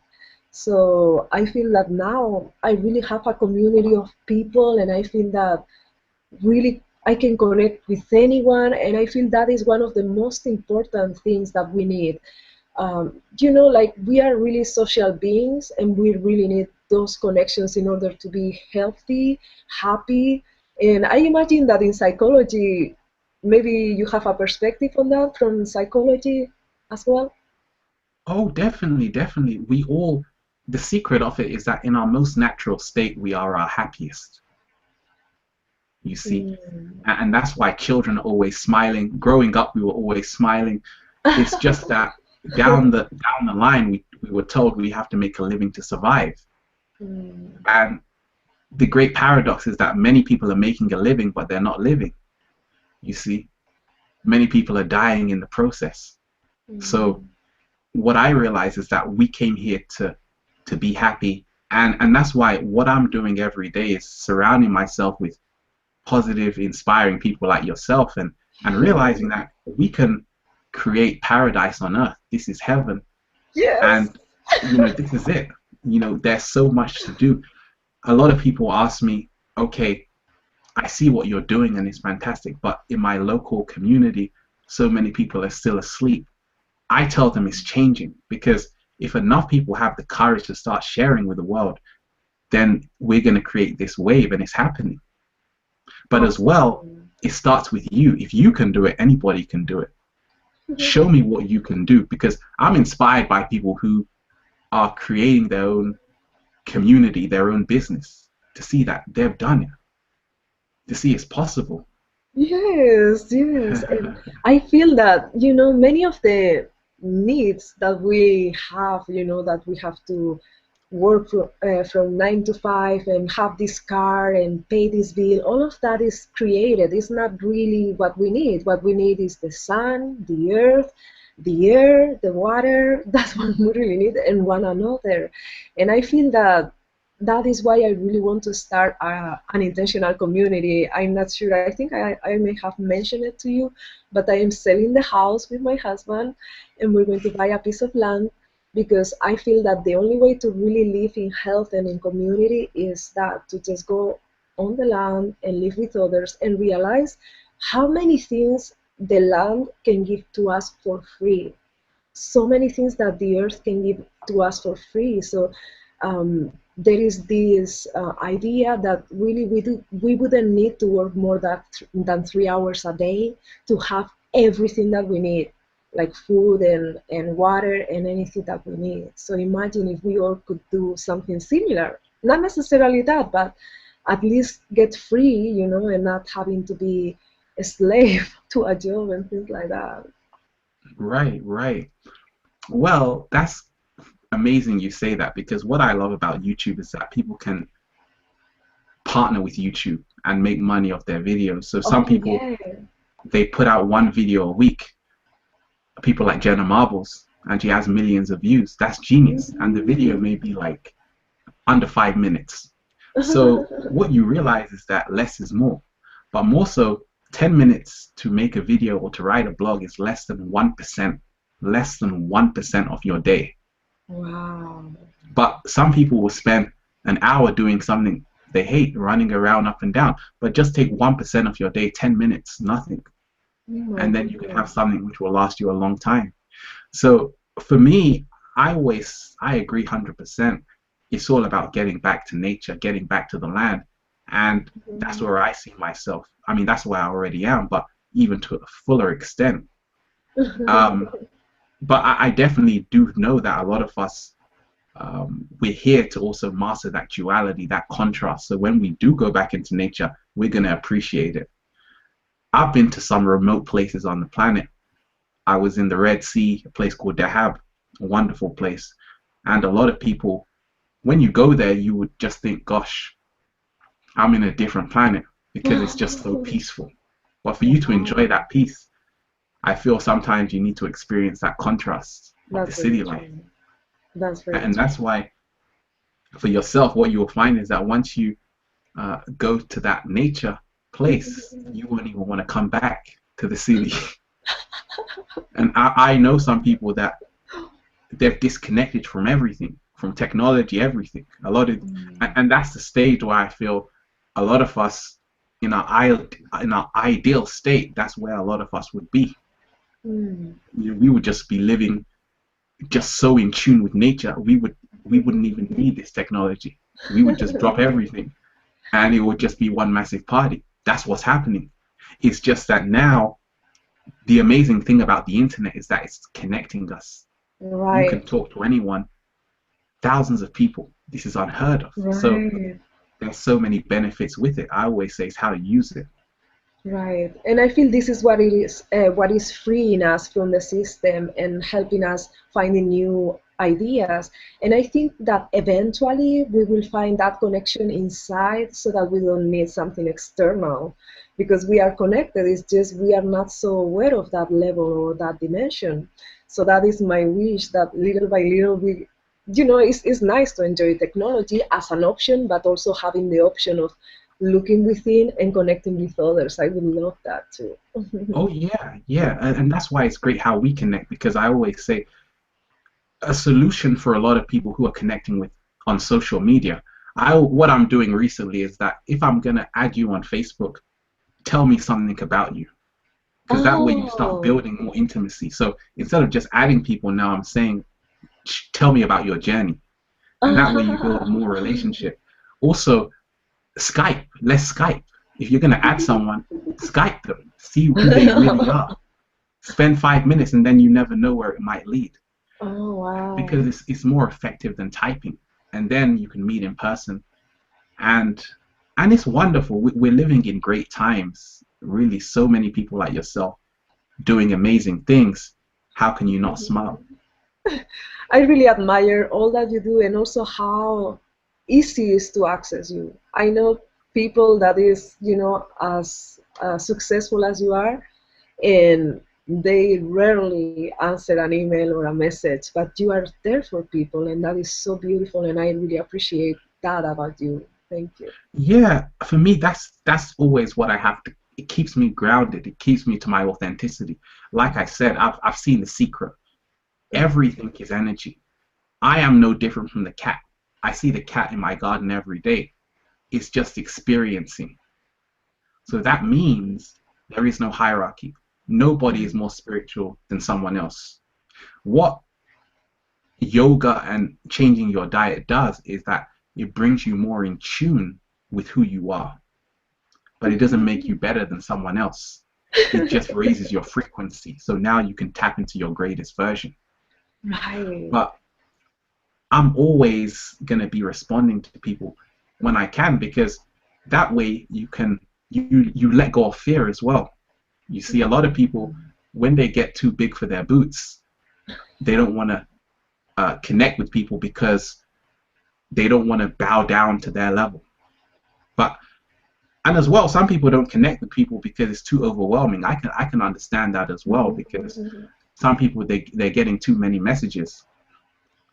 So I feel that now I really have a community of people, and I feel that really I can connect with anyone, and I feel that is one of the most important things that we need. Like we are really social beings, and we really need those connections in order to be healthy, happy. And I imagine that in psychology, maybe you have a perspective on that from psychology as well. Oh, definitely, definitely. The secret of it is that in our most natural state, we are our happiest, you see. Mm. And that's why children are always smiling. Growing up, we were always smiling. It's just that down the line, we were told we have to make a living to survive. Mm. And the great paradox is that many people are making a living, but they're not living. You see, many people are dying in the process. So what I realize is that we came here to be happy, and that's why what I'm doing every day is surrounding myself with positive, inspiring people like yourself, and realizing that we can create paradise on earth. This is heaven, Yes. and this is it. There's so much to do. A lot of people ask me, okay, I see what you're doing and it's fantastic, but in my local community, so many people are still asleep. I tell them it's changing, because if enough people have the courage to start sharing with the world, then we're going to create this wave, and it's happening. But as well, Awesome. it starts with you. If you can do it, anybody can do it. Show me what you can do, because I'm inspired by people who are creating their own community, their own business, to see that they've done it, to see it's possible. Yes, yes. And I feel that, many of the needs that we have, that we have to work from 9 to 5 and have this car and pay this bill, all of that is created. It's not really what we need. What we need is the sun, the earth, the air, the water. That's what we really need, and one another. And I feel that that is why I really want to start an intentional community. I'm not sure, I think I may have mentioned it to you, but I am selling the house with my husband, and we're going to buy a piece of land, because I feel that the only way to really live in health and in community is that to just go on the land and live with others and realize how many things the land can give to us for free. So many things that the earth can give to us for free. So there is this idea that really we wouldn't need to work more than 3 hours a day to have everything that we need, like food and water and anything that we need. So imagine if we all could do something similar. Not necessarily that, but at least get free, and not having to be a slave to a job and things like that. Right, right. Well, that's amazing you say that, because what I love about YouTube is that people can partner with YouTube and make money off their videos. So some Oh people, yeah. they put out one video a week. People like Jenna Marbles, and she has millions of views. That's genius. And the video may be like under 5 minutes. So what you realize is that less is more. But more so, 10 minutes to make a video or to write a blog is less than 1% of your day. Wow. But some people will spend an hour doing something they hate, running around up and down. But just take 1% of your day, 10 minutes, nothing. Oh my And then you can have goodness. something which will last you a long time. So for me, I agree 100%. It's all about getting back to nature, getting back to the land. And that's Mhm. where I see myself. I mean, that's where I already am, but even to a fuller extent. Um, but I definitely do know that a lot of us, we're here to also master that duality, that contrast. So when we do go back into nature, we're going to appreciate it. I've been to some remote places on the planet. I was in the Red Sea, a place called Dahab, a wonderful place. And a lot of people, when you go there, you would just think, gosh, I'm in a different planet, because it's just so peaceful. But for you to enjoy Wow. that peace, I feel sometimes you need to experience that contrast of the That's very city life. true. That's very And true. that's why, for yourself, what you will find is that once you go to that nature place, you won't even want to come back to the city. And I know some people that they've disconnected from everything, from technology, everything. A lot of, Mm. and that's the stage where I feel a lot of us in our ideal state, that's where a lot of us would be. Mm. We would just be living just so in tune with nature. We wouldn't even need this technology. We would just drop everything, and it would just be one massive party. That's what's happening. It's just that now the amazing thing about the internet is that it's connecting us. You can Right. talk to anyone, thousands of people. This is unheard of. So Right. there's so many benefits with it. I always say it's how to use it. Right. And I feel this is what is freeing us from the system and helping us finding new ideas. And I think that eventually we will find that connection inside so that we don't need something external because we are connected. It's just we are not so aware of that level or that dimension. So that is my wish that little by little we, it's nice to enjoy technology as an option, but also having the option of looking within and connecting with others. I would love that too. Oh yeah, yeah, and that's why it's great how we connect, because I always say a solution for a lot of people who are connecting with on social media. What I'm doing recently is that if I'm gonna add you on Facebook, tell me something about you, because that way you start Oh. building more intimacy. So instead of just adding people, now I'm saying, tell me about your journey, and that way you build more relationship. Also, Skype. Let's Skype. If you're gonna add someone, Skype them. See who they really are. Spend 5 minutes, and then you never know where it might lead, Oh, wow. because it's more effective than typing. And then you can meet in person, and it's wonderful. We're living in great times. Really, so many people like yourself doing amazing things. How can you not smile? I really admire all that you do and also how easy it is to access you. I know people that is, as successful as you are, and they rarely answer an email or a message, but you are there for people, and that is so beautiful, and I really appreciate that about you. Thank you. Yeah, for me, that's always what I have to. It keeps me grounded. It keeps me to my authenticity. Like I said, I've seen The Secret. Everything is energy. I am no different from the cat. I see the cat in my garden every day. It's just experiencing. So that means there is no hierarchy. Nobody is more spiritual than someone else. What yoga and changing your diet does is that it brings you more in tune with who you are, but it doesn't make you better than someone else. It just raises your frequency. So now you can tap into your greatest version. Right. But I'm always going to be responding to people when I can, because that way you let go of fear as well. You see, a lot of people, when they get too big for their boots, they don't want to connect with people because they don't want to bow down to their level. But and as well, some people don't connect with people because it's too overwhelming. I can understand that as well, because some people they're getting too many messages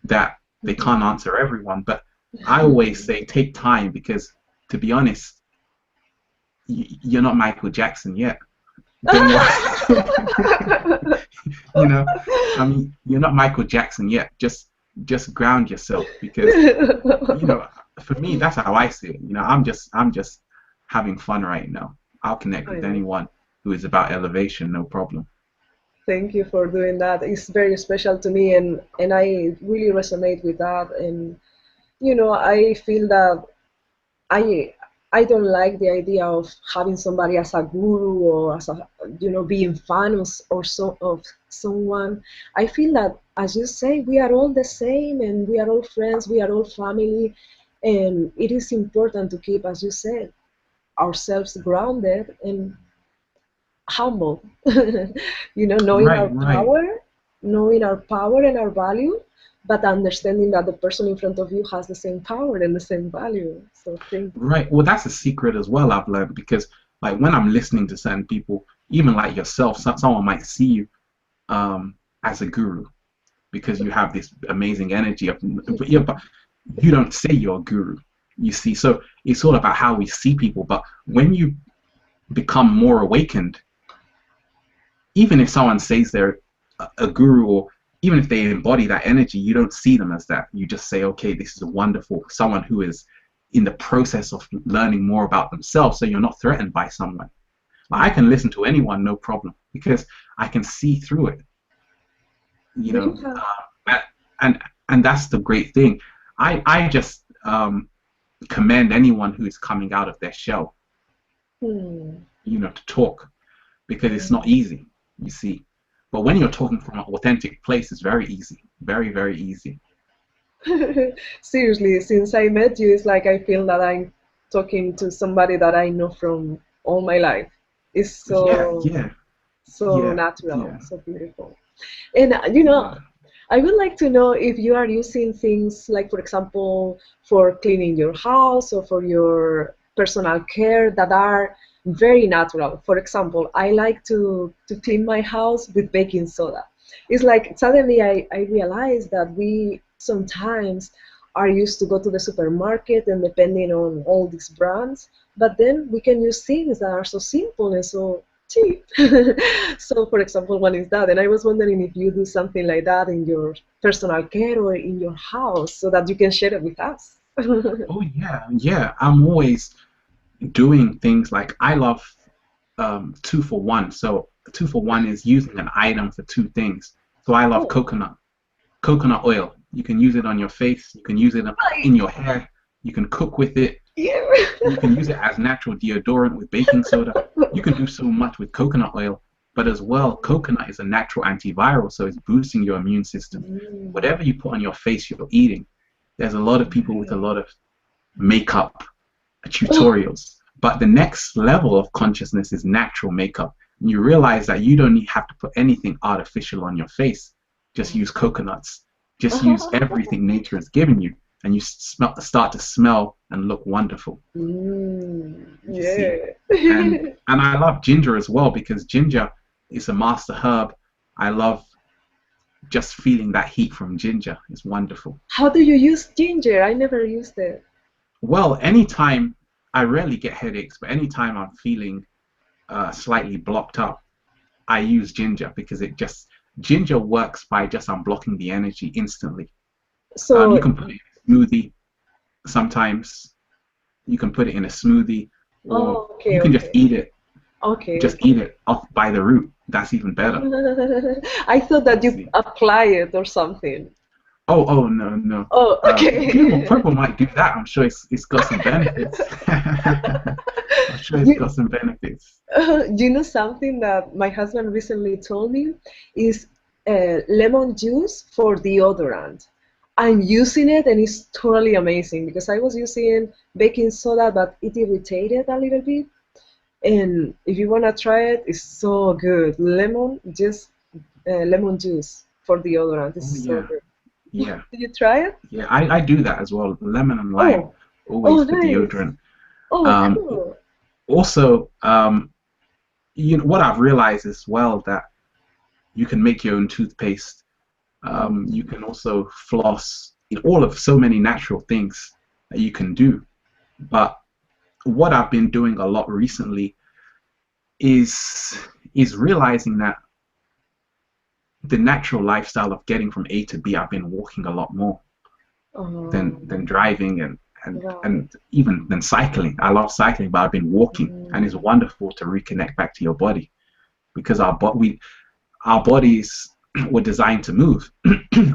that they can't answer everyone. But I always say take time, because to be honest, you're not Michael Jackson yet. Don't worry. You know, I mean, you're not Michael Jackson yet. Just ground yourself, because for me, that's how I see it. I'm just having fun right now. I'll connect I with know. anyone who is about elevation, no problem. Thank you for doing that. It's very special to me, and I really resonate with that. And I feel that I I don't like the idea of having somebody as a guru or as a being fan or so of someone. I feel that, as you say, we are all the same, and we are all friends, we are all family, and it is important to keep, as you said, ourselves grounded and humble. Knowing Right, our right, power, knowing our power and our value, but understanding that the person in front of you has the same power and the same value. So thank you. right. Well, that's a secret as well I've learned, because like when I'm listening to certain people, even like yourself, someone might see you as a guru because you have this amazing energy of, but you don't say you're a guru. You see, so it's all about how we see people. But when you become more awakened, even if someone says they're a guru, or even if they embody that energy, you don't see them as that. You just say, okay, this is a wonderful someone who is in the process of learning more about themselves. So you're not threatened by someone. Like, I can listen to anyone, no problem, because I can see through it. You Do you know, have? and that's the great thing. I just commend anyone who is coming out of their shell, Hmm. to talk, because it's not easy, you see. But when you're talking from an authentic place, it's very easy, very, very easy. Seriously, since I met you, it's like I feel that I'm talking to somebody that I know from all my life. It's Yeah, so yeah, so yeah, natural, yeah, so beautiful. And yeah. I would like to know if you are using things like, for example, for cleaning your house or for your personal care that are very natural. For example, I like to clean my house with baking soda. It's like suddenly I realized that we sometimes are used to go to the supermarket and depending on all these brands, but then we can use things that are so simple and so cheap. So, for example, one is that, and I was wondering if you do something like that in your personal care or in your house so that you can share it with us. Oh yeah, yeah. I'm always doing things like I love 2 for 1. So 2 for 1 is using an item for two things. So I love Oh, coconut oil. You can use it on your face. You can use it right. in your hair. You can cook with it. Yeah. You can use it as natural deodorant with baking soda. You can do so much with coconut oil. But as well, coconut is a natural antiviral, so it's boosting your immune system. Mm, Whatever you put on your face, you're eating. There's a lot of people with a right. lot of makeup Oh, tutorials. But the next level of consciousness is natural makeup. And you realize that you don't have to put anything artificial on your face. Just use coconuts. Just use everything nature has given you, and you start to smell and look wonderful. You see, yeah. and I love ginger as well because ginger is a master herb. I love just feeling that heat from ginger. It's wonderful. How do you use ginger? I never used it. Well, anytime I rarely get headaches, but anytime I'm feeling slightly blocked up, I use ginger because ginger works by just unblocking the energy instantly. You So, can put it in a smoothie sometimes. You can put it in a smoothie, or oh, you okay, can okay, okay, just okay. eat it off by the root. That's even better. I thought that You you see. apply it or something. Oh no no. Oh, okay. People might do that. I'm sure it's got some benefits. I'm sure it's You, got some benefits. you know something that my husband recently told me is lemon juice for deodorant. I'm using it and it's totally amazing because I was using baking soda, but it irritated a little bit. And if you wanna try it, it's so good. Lemon juice for deodorant is Oh so yeah, good. yeah, Did you try it? yeah. I do that as well. Lemon and lime, Oh, oh, always for nice. deodorant. Oh, Um, cool. Also, what I've realized as well that you can make your own toothpaste. You Mm. can also floss. All of so many natural things that you can do. But what I've been doing a lot recently is realizing that the natural lifestyle of getting from A to B, I've been walking a lot more than Um, driving right. and even than cycling. I love cycling, but I've been walking, and it's Mm. wonderful to reconnect back to your body because our bodies were designed to move.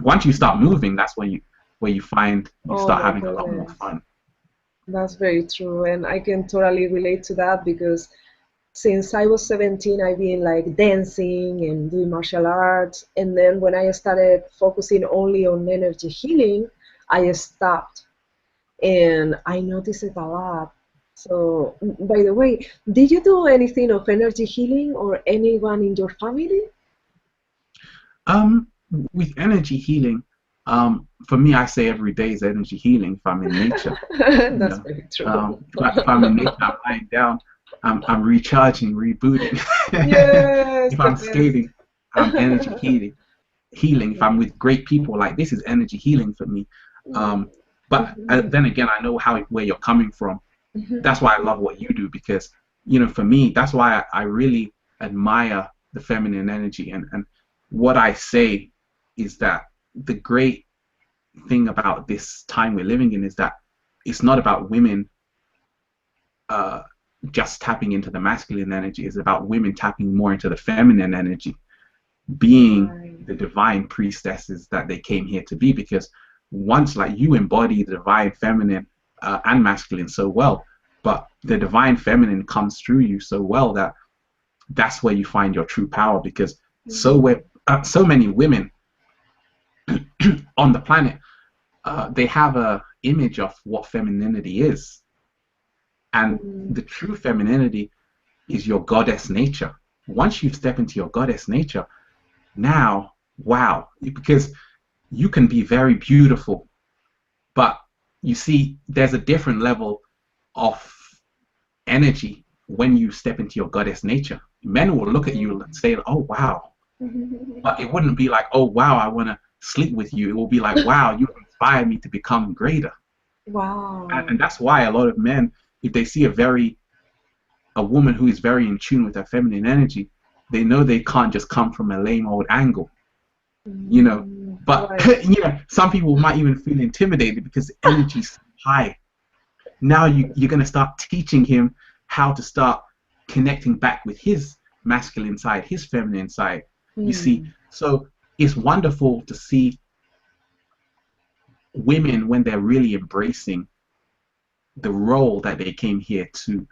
Once you start moving, that's when you find you Oh start my having a lot more goodness. fun. That's very true. And I can totally relate to that because since I was 17, I've been like dancing and doing martial arts. And then when I started focusing only on energy healing, I stopped and I noticed it a lot. So, by the way, did you do anything of energy healing or anyone in your family? Um, with energy healing, for me, I say every day is energy healing. If I'm in nature, you That's know, very true. if I'm in nature, I'm lying down, I'm recharging, rebooting. Yes, If the I'm best. skating, I'm energy healing. If I'm with great people, like this is energy healing for me. Um, but then again, I know where you're coming from. That's why I love what you do because for me, that's why I really admire the feminine energy and what I say is that the great thing about this time we're living in is that it's not about women uh, just tapping into the masculine energy. It's about women tapping more into the feminine energy, being Right. the divine priestesses that they came here to be. Because once, like you embody the divine feminine and masculine so well, but the divine feminine comes through you so well that that's where you find your true power. Because so many women on the planet, they have a image of what femininity is, and Mm. the true femininity is your goddess nature. Once you step into your goddess nature, now, wow, because you can be very beautiful, but you see, there's a different level of energy when you step into your goddess nature. Men will look at you and say, oh, wow. But it wouldn't be like, oh, wow, I want to sleep with you. It will be like, wow, you inspire me to become greater. Wow. And that's why a lot of men, if they see a woman who is very in tune with her feminine energy, they know they can't just come from a lame old angle, you know. But Right. you know, some people might even feel intimidated because the energy's high. Now you're going to start teaching him how to start connecting back with his masculine side, his feminine side. You see, so it's wonderful to see women when they're really embracing the role that they came here to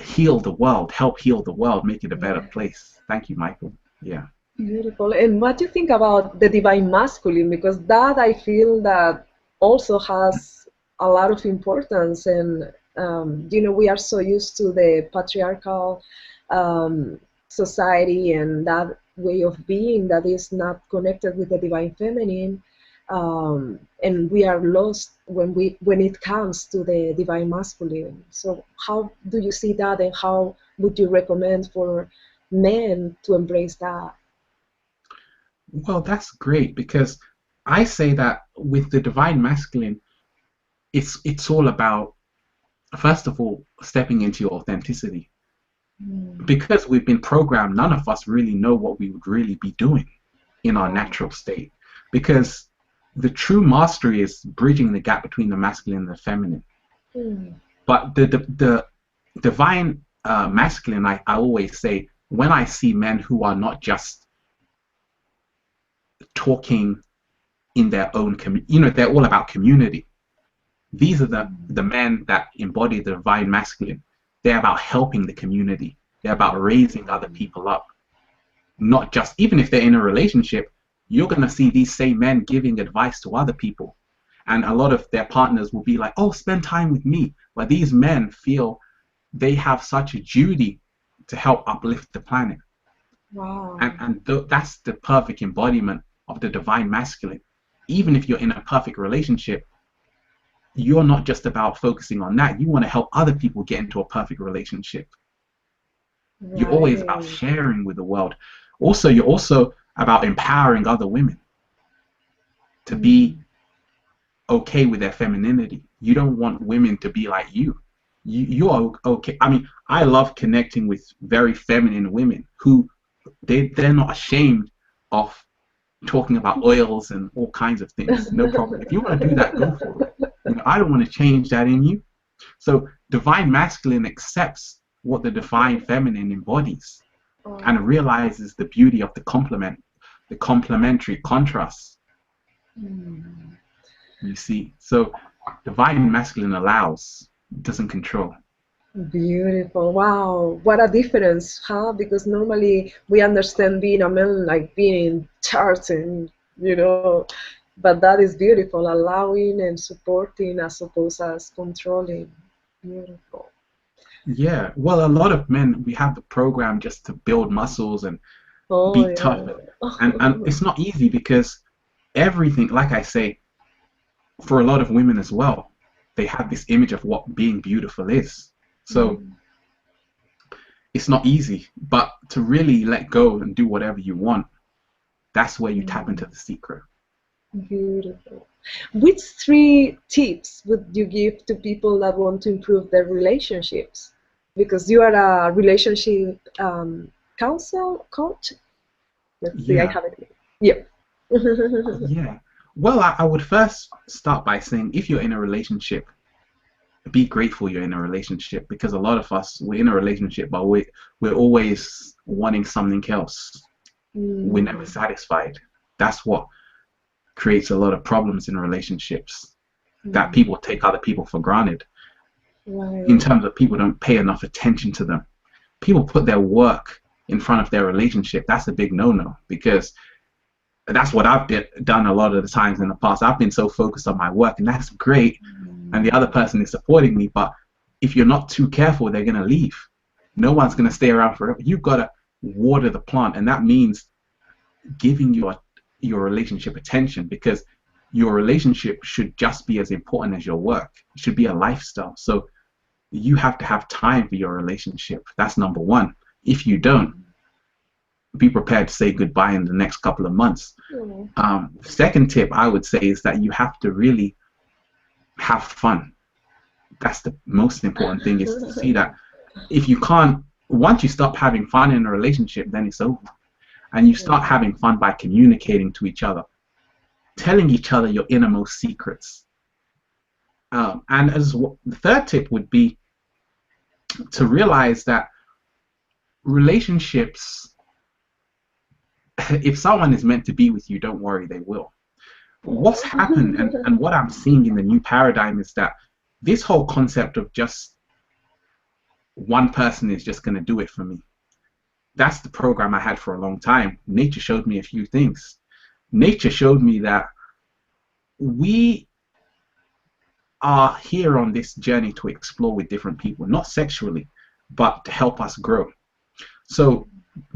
heal the world, help heal the world, make it a better place. Thank you, Michael. Yeah. Beautiful. And what do you think about the divine masculine? Because that I feel that also has a lot of importance. And, you know, we are so used to the patriarchal society and that way of being that is not connected with the divine feminine. And we are lost when it comes to the divine masculine. So how do you see that, and how would you recommend for men to embrace that? Well, that's great because I say that with the divine masculine, it's all about, first of all, stepping into your authenticity. Because we've been programmed, none of us really know what we would really be doing in our natural state. Because the true mastery is bridging the gap between the masculine and the feminine. But the divine masculine, I always say, when I see men who are not just talking in their own community, you know, they're all about community. These are the men that embody the divine masculine. They're about helping the community. They're about raising other people up. Not just, even if they're in a relationship, you're going to see these same men giving advice to other people. And a lot of their partners will be like, oh, spend time with me. But these men feel they have such a duty to help uplift the planet. Wow. And that's the perfect embodiment of the divine masculine. Even if you're in a perfect relationship, you're not just about focusing on that. You want to help other people get into a perfect relationship. You're always about Right. sharing with the world. Also, you're also about empowering other women to be okay with their femininity. You don't want women to be like you. You're okay. I mean, I love connecting with very feminine women who they're not ashamed of talking about oils and all kinds of things. No problem. If you want to do that, go for it. You know, I don't want to change that in you. So divine masculine accepts what the divine feminine embodies and realizes the beauty of the the complementary contrasts. You see, so divine masculine allows, doesn't control. Beautiful. Wow. What a difference, huh? Because normally we understand being a man like being in charge and, you know, but that is beautiful, allowing and supporting as opposed as controlling. Beautiful. Yeah, well, a lot of men, we have the program just to build muscles and Oh, be tough, and yeah. it's not easy because everything, like I say, for a lot of women as well, they have this image of what being beautiful is. So it's not easy, but to really let go and do whatever you want, that's where you tap into the secret. Beautiful. Which three tips would you give to people that want to improve their relationships? Because you are a relationship counsel coach. Let's see, I Yeah, have it. Yep. yeah. Well, I would first start by saying if you're in a relationship, be grateful you're in a relationship because a lot of us, we're in a relationship, but we're always wanting something else. We're never satisfied. That's what creates a lot of problems in relationships, that people take other people for granted in Right. terms of people don't pay enough attention to them. People put their work in front of their relationship. That's a big no-no because that's what done a lot of the times in the past. I've been so focused on my work, and that's great, and the other person is supporting me, but if you're not too careful, they're going to leave. No one's going to stay around forever. You've got to water the plant, and that means giving your your relationship attention, because your relationship should just be as important as your work. It should be a lifestyle. So you have to have time for your relationship. That's number one. If you don't, be prepared to say goodbye in the next couple of months. Second tip I would say is that you have to really have fun. That's the most important thing, is to see that if you can't, once you stop having fun in a relationship, then it's over. And you start having fun by communicating to each other, telling each other your innermost secrets. And as the third tip would be to realize that relationships, if someone is meant to be with you, don't worry, they will. What's happened, and what I'm seeing in the new paradigm, is that this whole concept of just one person is just going to do it for me, that's the program I had for a long time. Nature showed me a few things. Nature showed me that we are here on this journey to explore with different people, not sexually, but to help us grow. So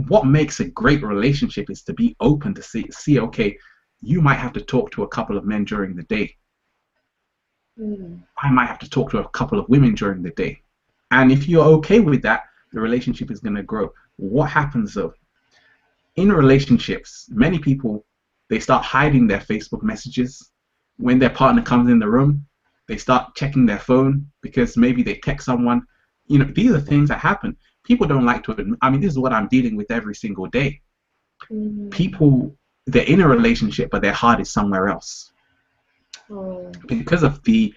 what makes a great relationship is to be open to see, okay, you might have to talk to a couple of men during the day. I might have to talk to a couple of women during the day. And if you're okay with that, the relationship is going to grow. What happens though? In relationships, many people, they start hiding their Facebook messages. When their partner comes in the room, they start checking their phone because maybe they text someone. You know, these are things that happen. People don't like to admit. I mean, this is what I'm dealing with every single day. People, they're in a relationship, but their heart is somewhere else. Because of the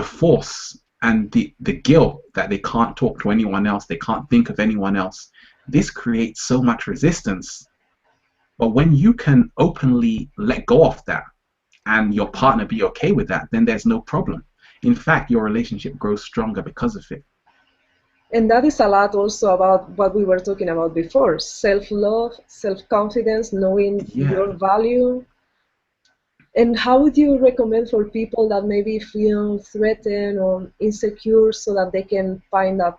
force and the guilt that they can't talk to anyone else, they can't think of anyone else. This creates so much resistance. But when you can openly let go of that and your partner be okay with that, then there's no problem. In fact, your relationship grows stronger because of it. And that is a lot also about what we were talking about before: self-love, self-confidence, knowing your value. And how would you recommend for people that maybe feel threatened or insecure, so that they can find that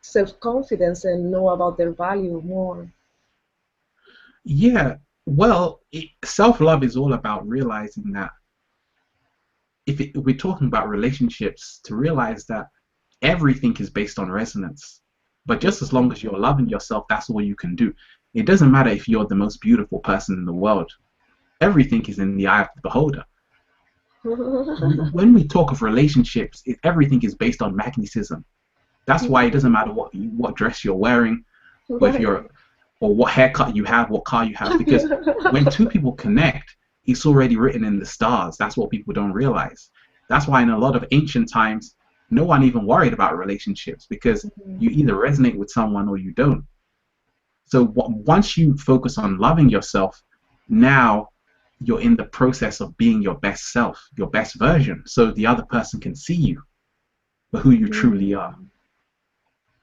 self-confidence and know about their value more? Well, self-love is all about realizing that if we're talking about relationships, to realize that everything is based on resonance. But just as long as you're loving yourself, that's all you can do. It doesn't matter if you're the most beautiful person in the world. Everything is in the eye of the beholder. When we talk of relationships, everything is based on magnetism. That's why it doesn't matter what dress you're wearing, or if you're, or what haircut you have, what car you have, because when two people connect, it's already written in the stars. That's what people don't realize. That's why in a lot of ancient times, no one even worried about relationships, because you either resonate with someone or you don't. So once you focus on loving yourself, now you're in the process of being your best self, your best version, so the other person can see you for who you truly are.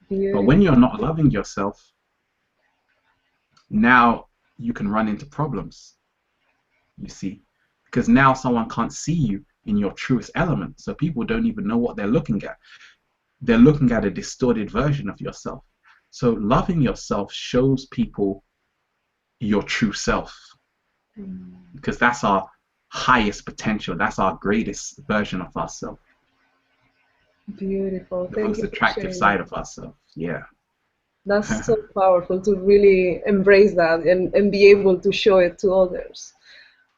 But when you're not loving yourself, now you can run into problems, you see, because now someone can't see you in your truest element, so people don't even know what they're looking at. They're looking at a distorted version of yourself. So loving yourself shows people your true self, because that's our highest potential. That's our greatest version of ourselves. Beautiful. The most attractive side of ourselves. Yeah. That's so powerful to really embrace that and be able to show it to others.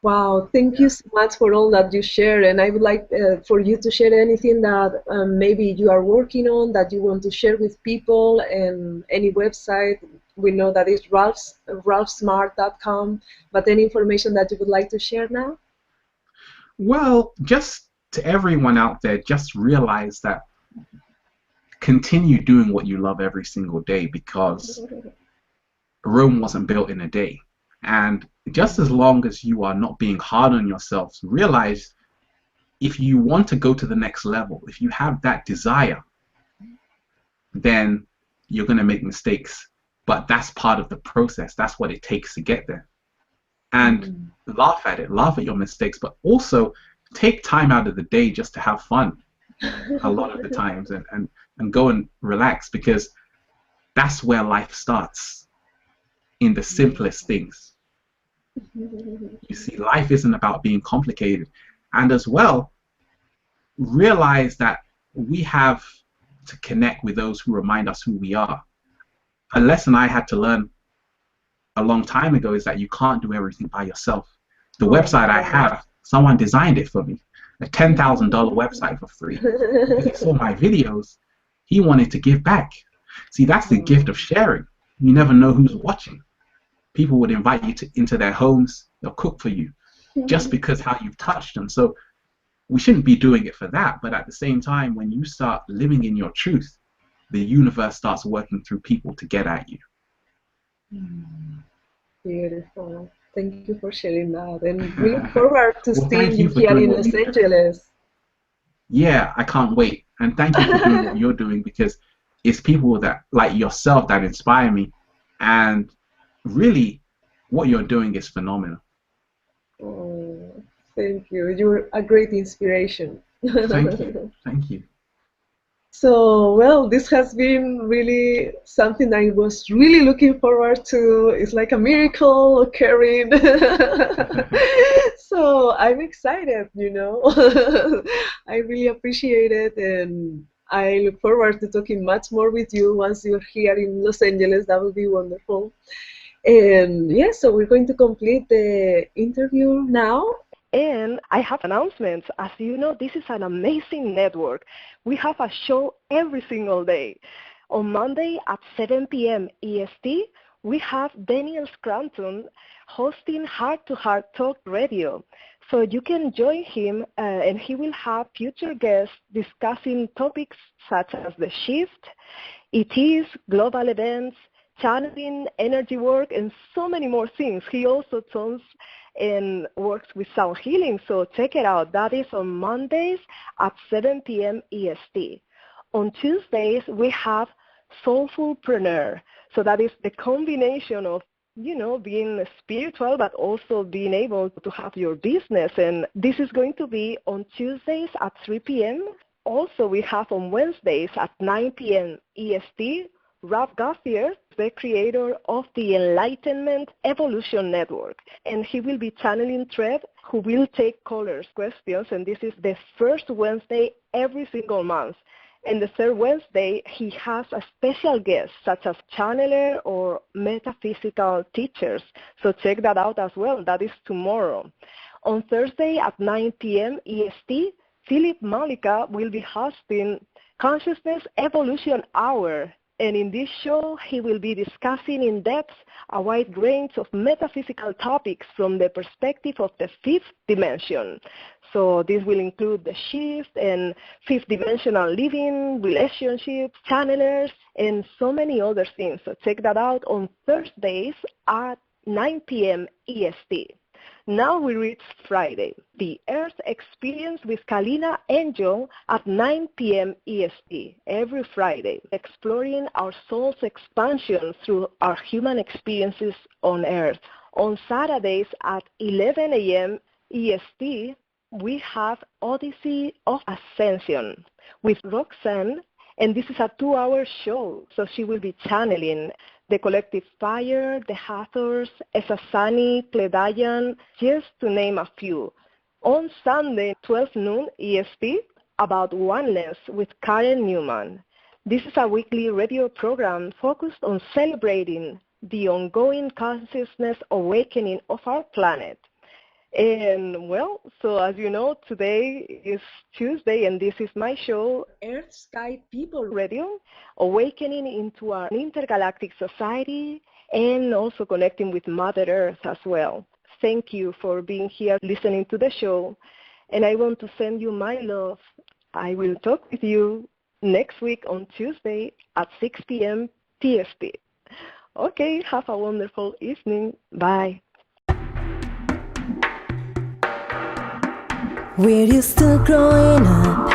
Wow, thank you so much for all that you share. And I would like for you to share anything that maybe you are working on, that you want to share with people, and any website. We know that it's ralphsmart.com, but any information that you would like to share now? Well, just to everyone out there, just realize that continue doing what you love every single day, because Rome wasn't built in a day. And just as long as you are not being hard on yourself, realize if you want to go to the next level, if you have that desire, then you're going to make mistakes. But that's part of the process. That's what it takes to get there. And laugh at it, laugh at your mistakes, but also take time out of the day just to have fun a lot of the times, and go and relax, because that's where life starts, in the simplest things. You see, life isn't about being complicated. And as well, realize that we have to connect with those who remind us who we are. A lesson I had to learn a long time ago is that you can't do everything by yourself. The website I have, someone designed it for me, a $10,000 website for free. Because he saw my videos, he wanted to give back. See, that's the gift of sharing. You never know who's watching. People would invite you into their homes, they'll cook for you, just because how you've touched them. So we shouldn't be doing it for that. But at the same time, when you start living in your truth, the universe starts working through people to get at you. Beautiful. Thank you for sharing that. And we look forward to Well, seeing thank you you for here doing in what Los you do. Angeles. Yeah, I can't wait. And thank you for doing what you're doing, because it's people that like yourself that inspire me. And really, what you're doing is phenomenal. Oh, thank you. You're a great inspiration. Thank you. Thank you. So, well, this has been really something I was really looking forward to. It's like a miracle occurring. So I'm excited. I really appreciate it, and I look forward to talking much more with you once you're here in Los Angeles. That would be wonderful. And yeah, so we're going to complete the interview now. And I have announcements. As you know, this is an amazing network. We have a show every single day. On Monday at 7 p.m. EST, we have Daniel Scranton hosting Heart to Heart Talk Radio. So you can join him, and he will have future guests discussing topics such as the shift, ETs, global events, channeling, energy work, and so many more things. He also talks and works with sound healing, so check it out. That is on Mondays at 7 p.m. EST. On Tuesdays, we have Soulfulpreneur. So that is the combination of being spiritual, but also being able to have your business. And this is going to be on Tuesdays at 3 p.m. Also, we have on Wednesdays at 9 p.m. EST, Ralph Guthier, the creator of the Enlightenment Evolution Network. And he will be channeling Trev, who will take callers' questions. And this is the first Wednesday every single month. And the third Wednesday, he has a special guest, such as channeler or metaphysical teachers. So check that out as well. That is tomorrow. On Thursday at 9 p.m. EST, Philip Malika will be hosting Consciousness Evolution Hour. And in this show, he will be discussing in depth a wide range of metaphysical topics from the perspective of the fifth dimension. So this will include the shift and fifth dimensional living, relationships, channelers, and so many other things. So check that out on Thursdays at 9 p.m. EST. Now we reach Friday, the Earth Experience with Kalina Angel at 9 p.m. EST, every Friday, exploring our soul's expansion through our human experiences on Earth. On Saturdays at 11 a.m. EST, we have Odyssey of Ascension with Roxanne, and this is a 2-hour show, so she will be channeling the Collective Fire, the Hathors, Esasani, Pleiadian, just to name a few. On Sunday, 12 noon EST, About Oneness with Karen Newman. This is a weekly radio program focused on celebrating the ongoing consciousness awakening of our planet. And well, so as you know, today is Tuesday, and this is my show, Earth Sky People Radio, awakening into our intergalactic society and also connecting with Mother Earth as well. Thank you for being here listening to the show, and I want to send you my love. I will talk with you next week on Tuesday at 6 p.m. PST. Okay, have a wonderful evening. Bye. We're used to growing up,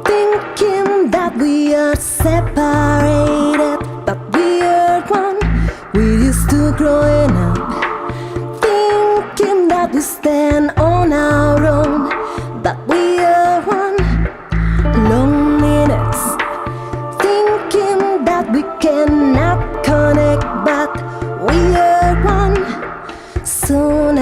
thinking that we are separated, but we are one. We're used to growing up, thinking that we stand on our own, but we are one. Loneliness, thinking that we cannot connect, but we are one. Soon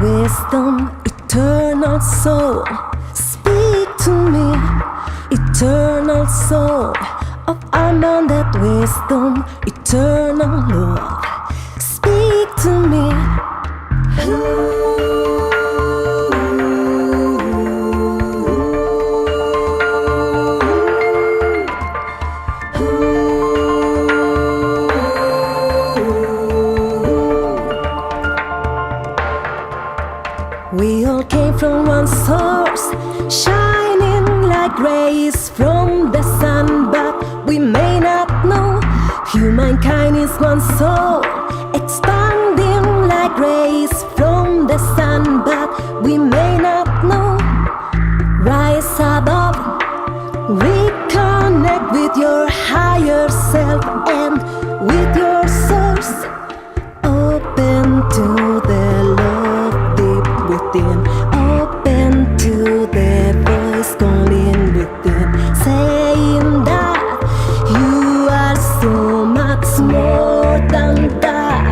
wisdom, eternal soul. Speak to me, eternal soul of unbounded wisdom, eternal love. Speak to me. We all came from one source, shining like rays from the sun, but we may not know humankind is one soul, expanding like rays from the sun, but we may not know. Rise above, reconnect with your higher self and with your source. Open to the love deep within, open to the voice calling within, saying that you are so much more than that.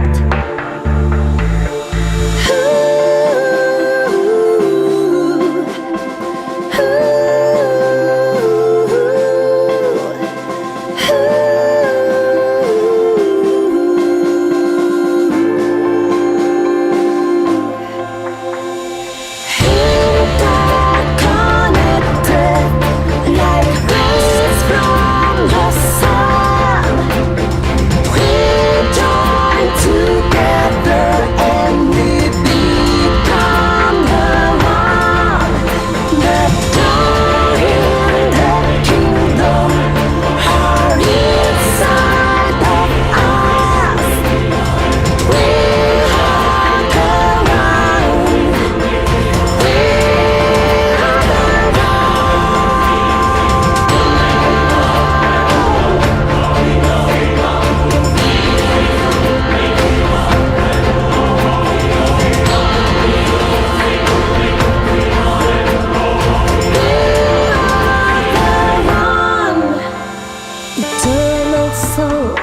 Eternal soul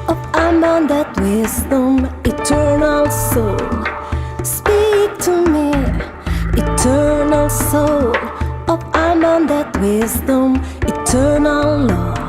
of unbounded wisdom, eternal soul, speak to me. Eternal soul of unbounded wisdom, eternal love.